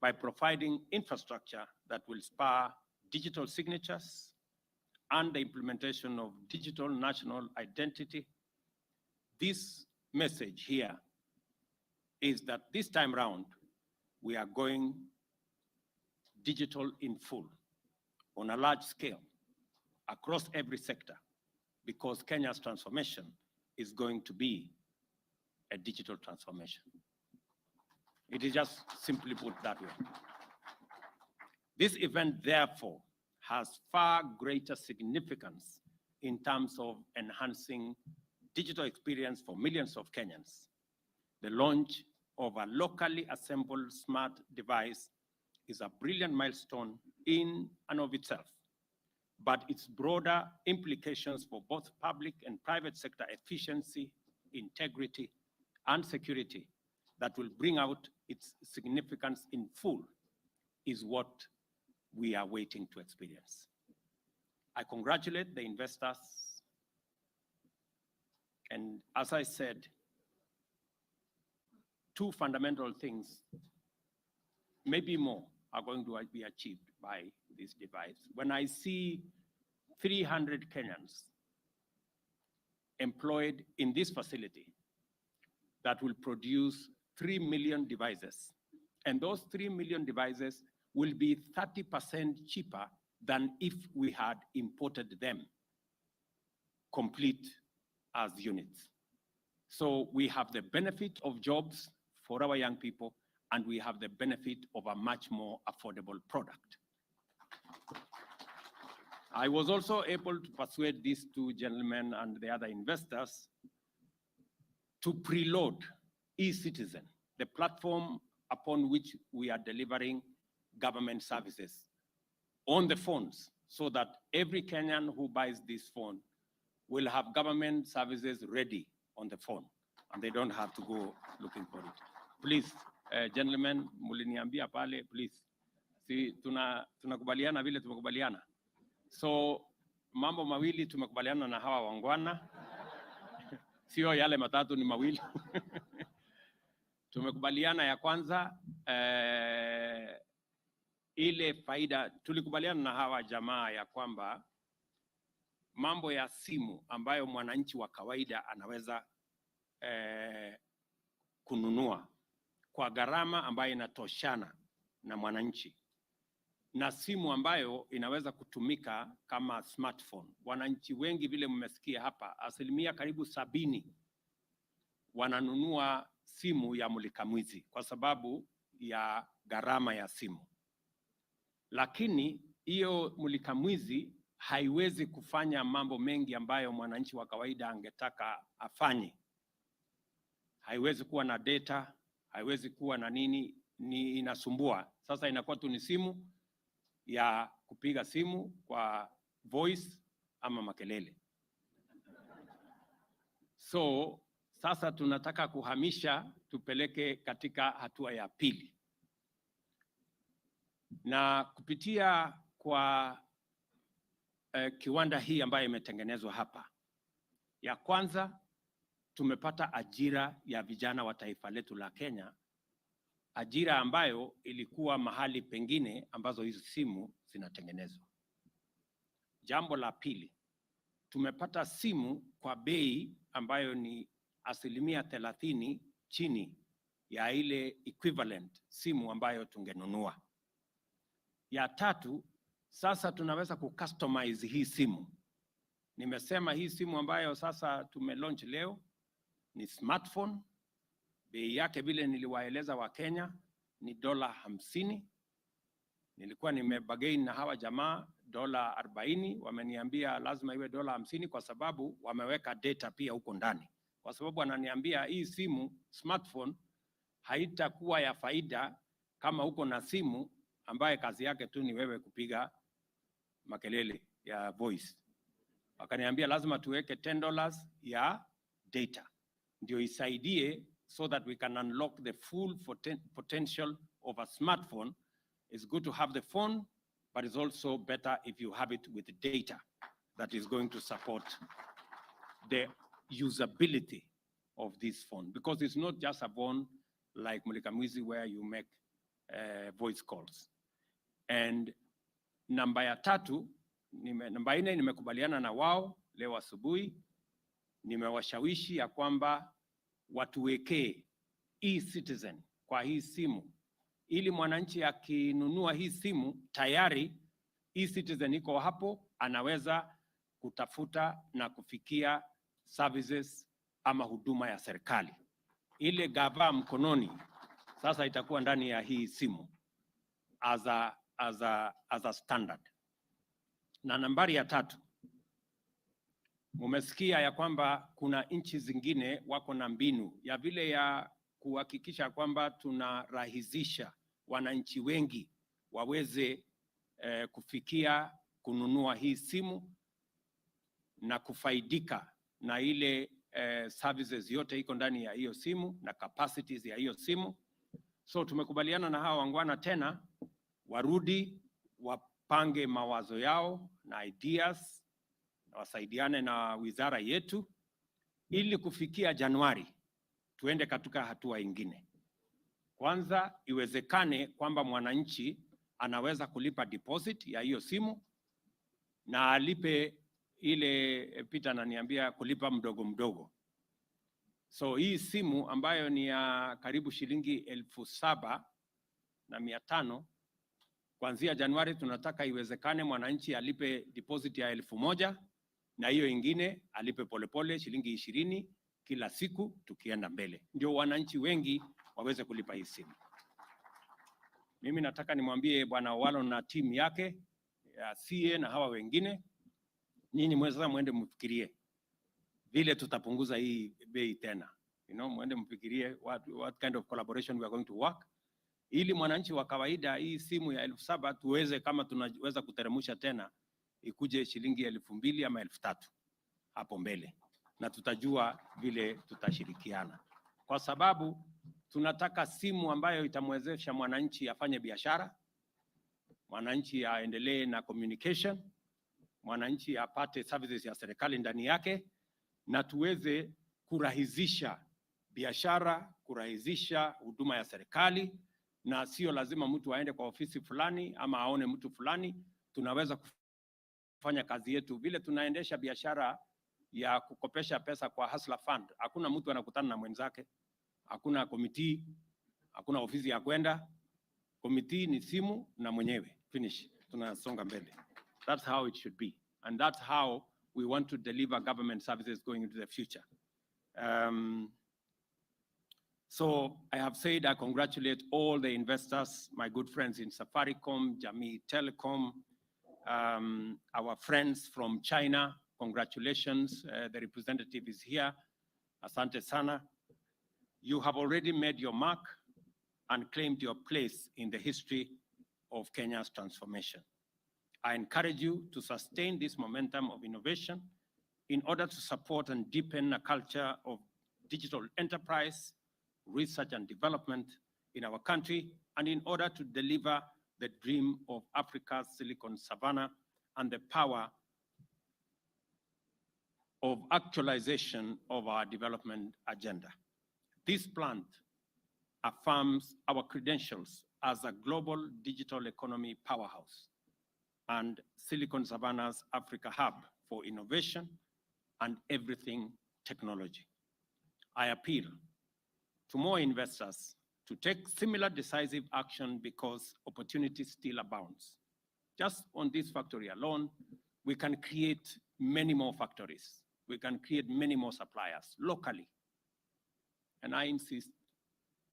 by providing infrastructure that will spur digital signatures and the implementation of digital national identity. This message here is that this time round, we are going digital in full on a large scale across every sector, because Kenya's transformation is going to be a digital transformation. It is just simply put that way. This event, therefore, has far greater significance in terms of enhancing digital experience for millions of Kenyans. The launch of a locally assembled smart device is a brilliant milestone in and of itself, but its broader implications for both public and private sector efficiency, integrity, and security that will bring out its significance in full is what we are waiting to experience. I congratulate the investors. And as I said, two fundamental things, maybe more, are going to be achieved by this device. When I see 300 Kenyans employed in this facility that will produce 3 million devices, and those 3 million devices will be 30% cheaper than if we had imported them complete as units. So we have the benefit of jobs for our young people, and we have the benefit of a much more affordable product. I was also able to persuade these two gentlemen and the other investors to preload eCitizen, the platform upon which we are delivering government services, on the phones, so that every Kenyan who buys this phone will have government services ready on the phone, and they don't have to go looking for it. Please, gentlemen, muliniambia pale, please. Si tunakubaliana vile tumekubaliana. So mambo mawili tumekubaliana na hawa wangwana. Sio yale matatu, ni mawili. Tumekubaliana ya kwanza, ile faida, tulikubaliana na hawa jamaa ya kwamba mambo ya simu ambayo mwananchi wa kawaida anaweza kununua kwa gharama ambayo inatoshana na mwananchi, na simu ambayo inaweza kutumika kama smartphone. Wananchi wengi vile mmesikia hapa, asilimia karibu 70 wananunua simu ya mulikamwizi kwa sababu ya gharama ya simu. Lakini hiyo mulikamwizi haiwezi kufanya mambo mengi ambayo mwananchi wa kawaida angetaka afanye. Haiwezi kuwa na data, haiwezi kuwa na nini, ni inasumbua. Sasa inakuwa tu ni simu ya kupiga simu kwa voice ama makelele. So sasa tunataka kuhamisha, tupeleke katika hatua ya pili. Na kupitia kwa kiwanda hii ambayo imetengenezwa hapa, ya kwanza tumepata ajira ya vijana wa taifa letu la Kenya, ajira ambayo ilikuwa mahali pengine ambazo hizi simu zinatengenezwa. Jambo la pili, tumepata simu kwa bei ambayo ni 30% chini ya ile equivalent simu ambayo tungenunua. Ya tatu, sasa tunaweza kucustomize hii simu. Nimesema hii simu ambayo sasa tumelaunch leo ni smartphone. Bei yake vile niliwaeleza wa Kenya ni $50. Nilikuwa nimebagain na hawa jamaa $40, wameniambia lazima iwe $50 kwa sababu wameweka data pia huko ndani. Kwa sababu wananiambia hii simu smartphone haitakuwa ya faida kama huko na simu ambaye kazi yake tu ni wewe kupiga makelele ya voice. Wakaniambia lazima tuweke $10 ya data ndio isaidie, so that we can unlock the full potential of a smartphone. It's good to have the phone, but it's also better if you have it with the data that is going to support the usability of this phone, because it's not just a phone like Mulikamwizi where you make voice calls. And namba ya tatu, namba 4 nimekubaliana na wao leo asubuhi, nimewashawishi ya kwamba watuwekee eCitizen kwa hii simu, ili mwananchi akinunua hii simu tayari eCitizen iko hapo, anaweza kutafuta na kufikia services ama huduma ya serikali. Ile gava mkononi sasa itakuwa ndani ya hii simu as a standard. Na nambari ya 3, mumesikia ya kwamba kuna nchi zingine wako na mbinu ya vile ya kuhakikisha kwamba tunarahisisha wananchi wengi waweze kufikia kununua hii simu na kufaidika na ile services yote iko ndani ya hiyo simu na capacities ya hiyo simu. So tumekubaliana na hawa wangwana tena warudi wapange mawazo yao na ideas na wasaidiane na wizara yetu ili kufikia Januari tuende katika hatua ingine. Kwanza iwezekane kwamba mwananchi anaweza kulipa deposit ya hiyo simu na alipe ile Peter ananiambia kulipa mdogo mdogo. So hii simu ambayo ni ya karibu shilingi 7,500 kuanzia Januari tunataka iwezekane mwananchi alipe deposit ya 1,000 na hiyo ingine alipe polepole shilingi 20 kila siku tukienda mbele. Ndio wananchi wengi waweze kulipa hii simu. Mimi nataka nimwambie Bwana Owalo na timu yake ya CA na hawa wengine, nyinyi mweza mwende mfikirie vile tutapunguza hii bei tena. Mwende mfikirie what kind of collaboration we are going to work ili mwananchi wa kawaida hii simu ya 7,000 tuweze kama tunaweza kuteremusha tena ikuje shilingi 2,000 ama 3,000 hapo mbele, na tutajua vile tutashirikiana, kwa sababu tunataka simu ambayo itamwezesha mwananchi afanye biashara, mwananchi aendelee na communication, mwananchi apate services ya serikali ndani yake, na tuweze kurahisisha biashara, kurahisisha huduma ya serikali, na sio lazima mtu aende kwa ofisi fulani ama aone mtu fulani. Tunaweza kufanya kazi yetu vile tunaendesha biashara ya kukopesha pesa kwa Hustler Fund. Hakuna mtu anakutana na mwenzake, hakuna committee, hakuna ofisi ya kwenda. Committee ni simu na mwenyewe. Finish. Tunasonga mbele. That's how it should be. And that's how we want to deliver government services going into the future. So I have said I congratulate all the investors, my good friends in Safaricom, Jamii Telecom, our friends from China. Congratulations, the representative is here. Asante sana. You have already made your mark and claimed your place in the history of Kenya's transformation. I encourage you to sustain this momentum of innovation in order to support and deepen a culture of digital enterprise, research and development in our country, and in order to deliver the dream of Africa's Silicon Savannah and the power of actualization of our development agenda. This plan affirms our credentials as a global digital economy powerhouse and Silicon Savannah's Africa hub for innovation and everything technology. I appeal to more investors to take similar decisive action because opportunity still abounds. Just on this factory alone, we can create many more factories. We can create many more suppliers locally. And I insist,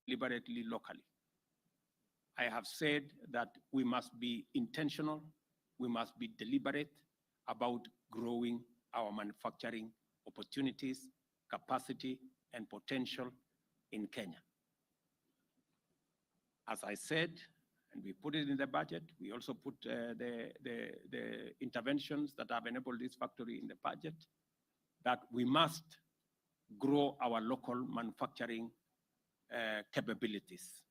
deliberately locally. I have said that we must be intentional, we must be deliberate about growing our manufacturing opportunities, capacity, and potential in Kenya. As I said, and we put it in the budget, we also put the interventions that have enabled this factory in the budget, that we must grow our local manufacturing capabilities,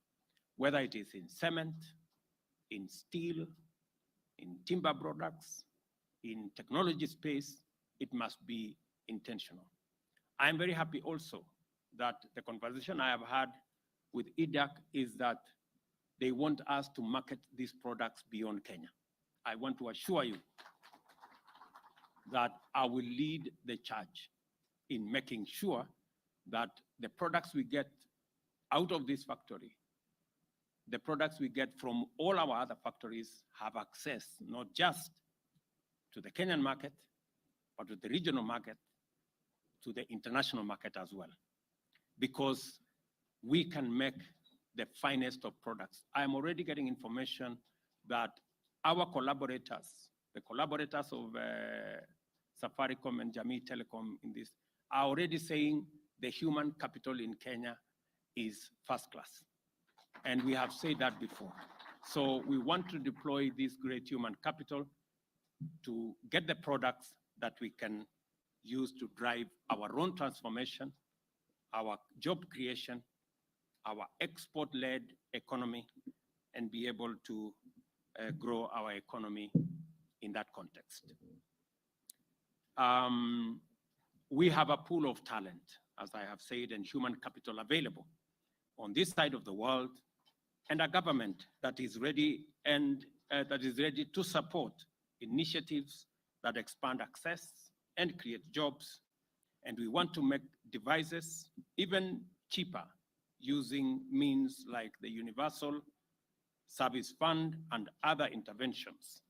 whether it is in cement, in steel, in timber products, in technology space, it must be intentional. I'm very happy also that the conversation I have had with IDAC is that they want us to market these products beyond Kenya. I want to assure you that I will lead the charge in making sure that the products we get out of this factory, the products we get from all our other factories have access not just to the Kenyan market, but to the regional market, to the international market as well, because we can make the finest of products. I am already getting information that our collaborators, the collaborators of Safaricom and Jamii Telecom in this, are already saying the human capital in Kenya is first class. And we have said that before. So we want to deploy this great human capital to get the products that we can use to drive our own transformation, our job creation, our export-led economy, and be able to grow our economy in that context. We have a pool of talent, as I have said, and human capital available on this side of the world, and a government that is ready and that is ready to support initiatives that expand access and create jobs. And we want to make devices even cheaper using means like the Universal Service Fund and other interventions.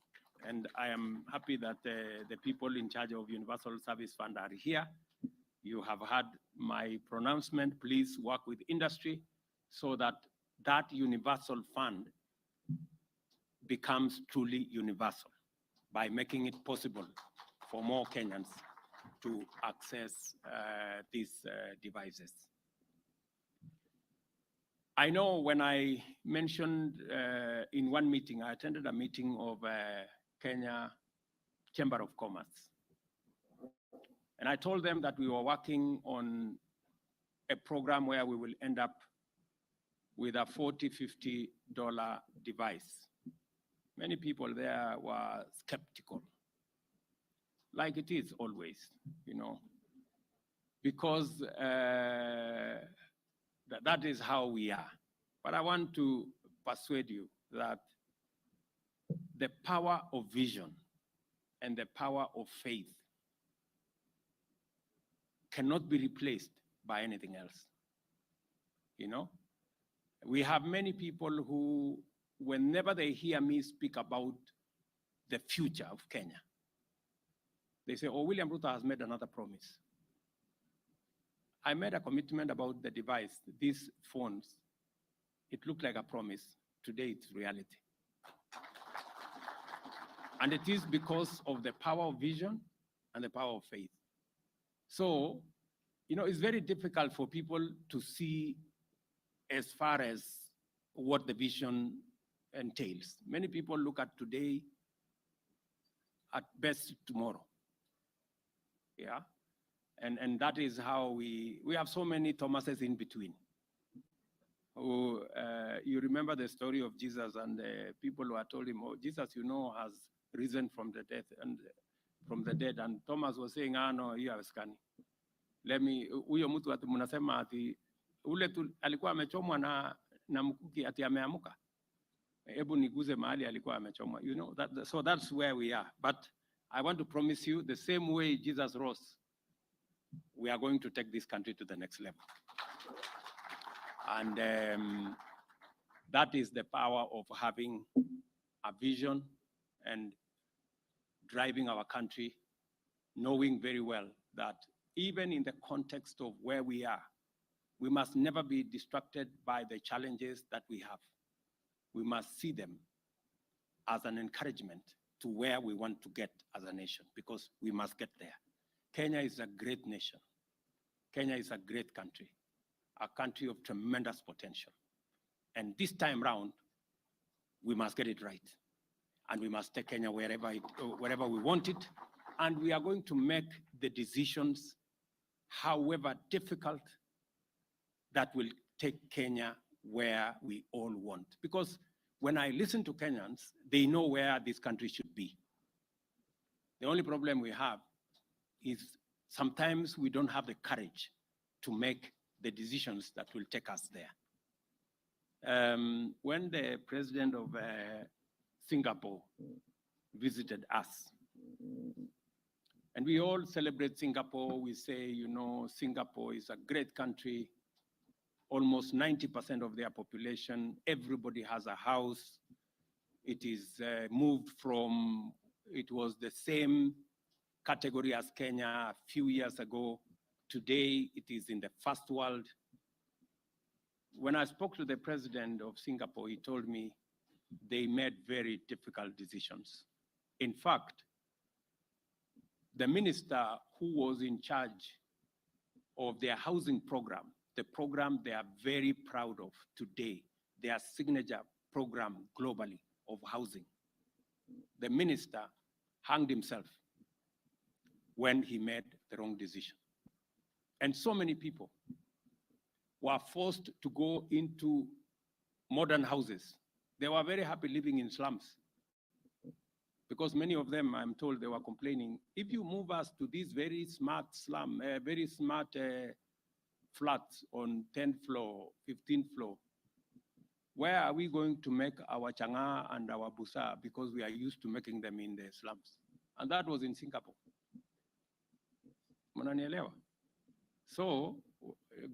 And I am happy that the people in charge of Universal Service Fund are here. You have heard my pronouncement. Please work with industry so that that universal fund becomes truly universal by making it possible for more Kenyans to access these devices. I know when I mentioned in one meeting, I attended a meeting of Kenya Chamber of Commerce. And I told them that we were working on a program where we will end up with a $40, $50 device. Many people there were skeptical, like it is always, you know, because that is how we are. But I want to persuade you that the power of vision and the power of faith cannot be replaced by anything else. You know, we have many people who, whenever they hear me speak about the future of Kenya, they say, oh, William Ruto has made another promise. I made a commitment about the device, these phones. It looked like a promise. Today it's reality. And it is because of the power of vision and the power of faith. So, you know, it's very difficult for people to see as far as what the vision entails. Many people look at today, at best tomorrow. Yeah. And that is how we have so many Thomases in between. Who, you remember the story of Jesus and the people who had told him, oh, Jesus, you know, has risen from the death and from the dead. And Thomas was saying, ah, no, you have scanned. Let me, huyo mtu ati munasema ati ule tu alikuwa amechomwa na mkuki ati ameamuka. Hebu niguze mahali alikuwa amechomwa. You know, so that's where we are. But I want to promise you, the same way Jesus rose, we are going to take this country to the next level. And that is the power of having a vision and driving our country, knowing very well that even in the context of where we are, we must never be distracted by the challenges that we have. We must see them as an encouragement to where we want to get as a nation, because we must get there. Kenya is a great nation. Kenya is a great country, a country of tremendous potential. And this time round, we must get it right. And we must take Kenya wherever we want it. And we are going to make the decisions, however difficult, that will take Kenya where we all want. Because when I listen to Kenyans, they know where this country should be. The only problem we have is sometimes we don't have the courage to make the decisions that will take us there. When the president of Singapore visited us, and we all celebrate Singapore, we say, you know, Singapore is a great country, almost 90% of their population, everybody has a house. It is moved from, it was the same category as Kenya a few years ago. Today, it is in the first world. When I spoke to the president of Singapore, he told me they made very difficult decisions. In fact, the minister who was in charge of their housing program, the program they are very proud of today, their signature program globally of housing, the minister hanged himself when he made the wrong decision. And so many people were forced to go into modern houses. They were very happy living in slums because many of them, I'm told, they were complaining, if you move us to these very smart slum, very smart flats on 10th floor, 15th floor, where are we going to make our changa and our busa because we are used to making them in the slums? And that was in Singapore. Mnanielewa? So,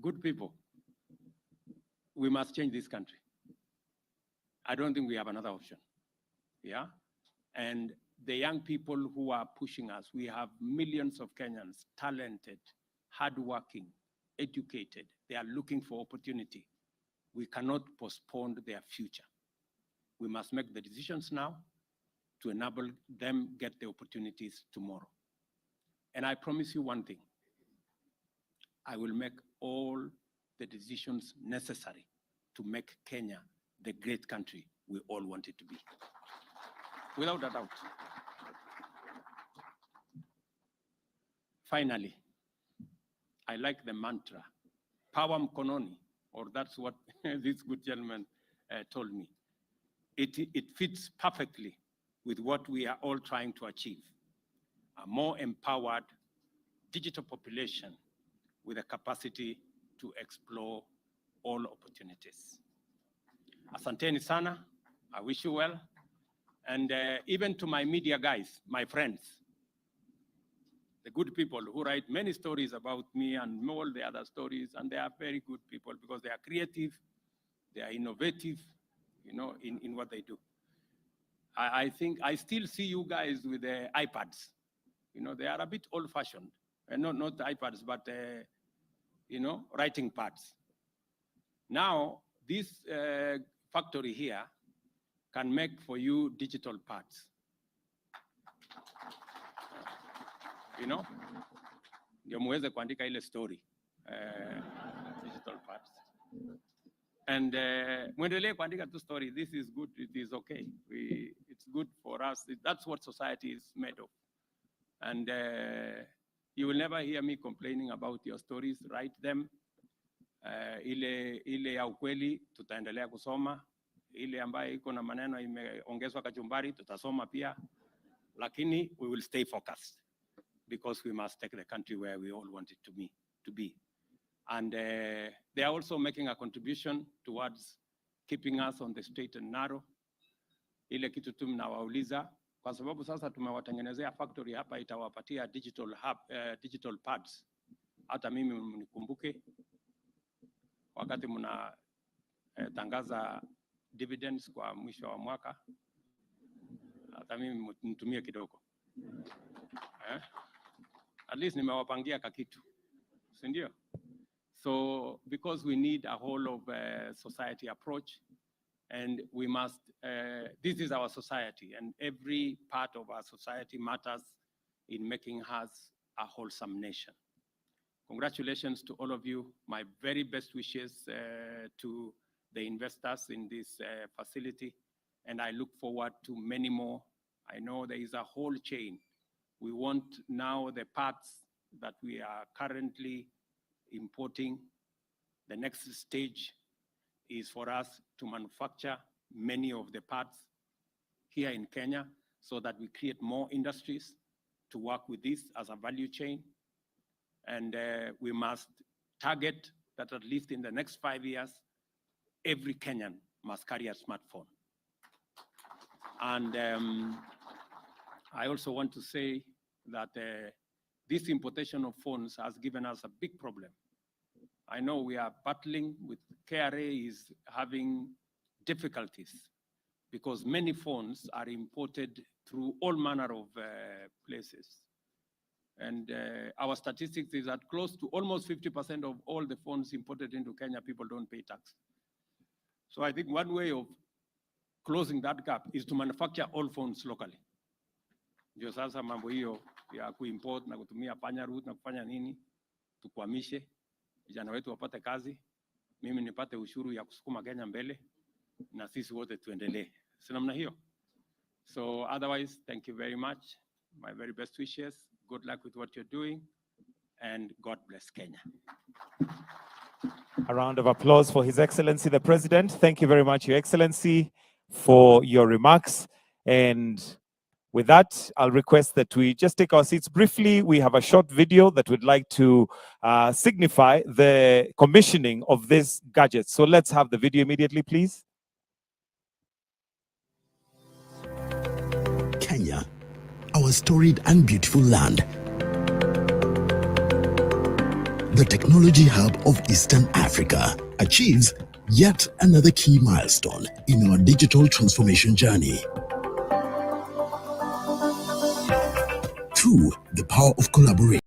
good people, we must change this country. I don't think we have another option. Yeah? And the young people who are pushing us, we have millions of Kenyans, talented, hardworking, educated. They are looking for opportunity. We cannot postpone their future. We must make the decisions now to enable them get the opportunities tomorrow. And I promise you one thing. I will make all the decisions necessary to make Kenya the great country we all want it to be. Without a doubt. Finally, I like the mantra, power mkononi, or that's what this good gentleman told me. It fits perfectly with what we are all trying to achieve, a more empowered digital population with a capacity to explore all opportunities. Asanteni sana, I wish you well. And even to my media guys, my friends, the good people who write many stories about me and all the other stories, and they are very good people because they are creative, they are innovative, you know, in what they do. I think I still see you guys with the iPads. You know, they are a bit old-fashioned. Not iPads, but, you know, writing pads. Now, this factory here can make for you digital pads. You know, ndio muweze kuandika ile story, digital pads. And muendelee kuandika tu story. This is good. It is okay. It's good for us. That's what society is made of. And you will never hear me complaining about your stories. Write them. Ile ya ukweli tutaendelea kusoma. Ile ambayo iko na maneno imeongezwa kachumbari tutasoma pia. Lakini we will stay focused because we must take the country where we all want it to be. And they are also making a contribution towards keeping us on the straight and narrow. Ile kitu tu mnawauliza, kwa sababu sasa tumewatengenezea factory hapa itawapatia digital pads. Hata mimi mnikumbuke wakati mna tangaza dividends kwa mwisho wa mwaka. Hata mimi mtumie kidogo. At least nimewapangia kakitu. Si ndio? So because we need a whole of society approach, and we must, this is our society, and every part of our society matters in making us a wholesome nation. Congratulations to all of you. My very best wishes to the investors in this facility, and I look forward to many more. I know there is a whole chain. We want now the parts that we are currently importing. The next stage is for us to manufacture many of the parts here in Kenya so that we create more industries to work with this as a value chain. And we must target that at least in the next 5 years, every Kenyan must carry a smartphone. And I also want to say that this importation of phones has given us a big problem. I know we are battling with KRA is having difficulties because many phones are imported through all manner of places. And our statistics is that close to almost 50% of all the phones imported into Kenya, people don't pay tax. So I think one way of closing that gap is to manufacture all phones locally. Ndio sasa mambo hiyo ya kuimport na kutumia panya route na kufanya nini, tukwamishe, vijana wetu wapate kazi, mimi nipate ushuru ya kusukuma Kenya mbele, na sisi wote tuendelee. Si namna hiyo? So otherwise, thank you very much. My very best wishes. Good luck with what you're doing. and God bless Kenya. A round of applause for His Excellency the President. Thank you very much, Your Excellency, for your remarks. And with that, I'll request that we just take our seats briefly. We have a short video that we'd like to signify the commissioning of this gadget. So let's have the video immediately, please. Kenya, our storied and beautiful land. The technology hub of Eastern Africa achieves yet another key milestone in our digital transformation journey. Through the power of collaboration,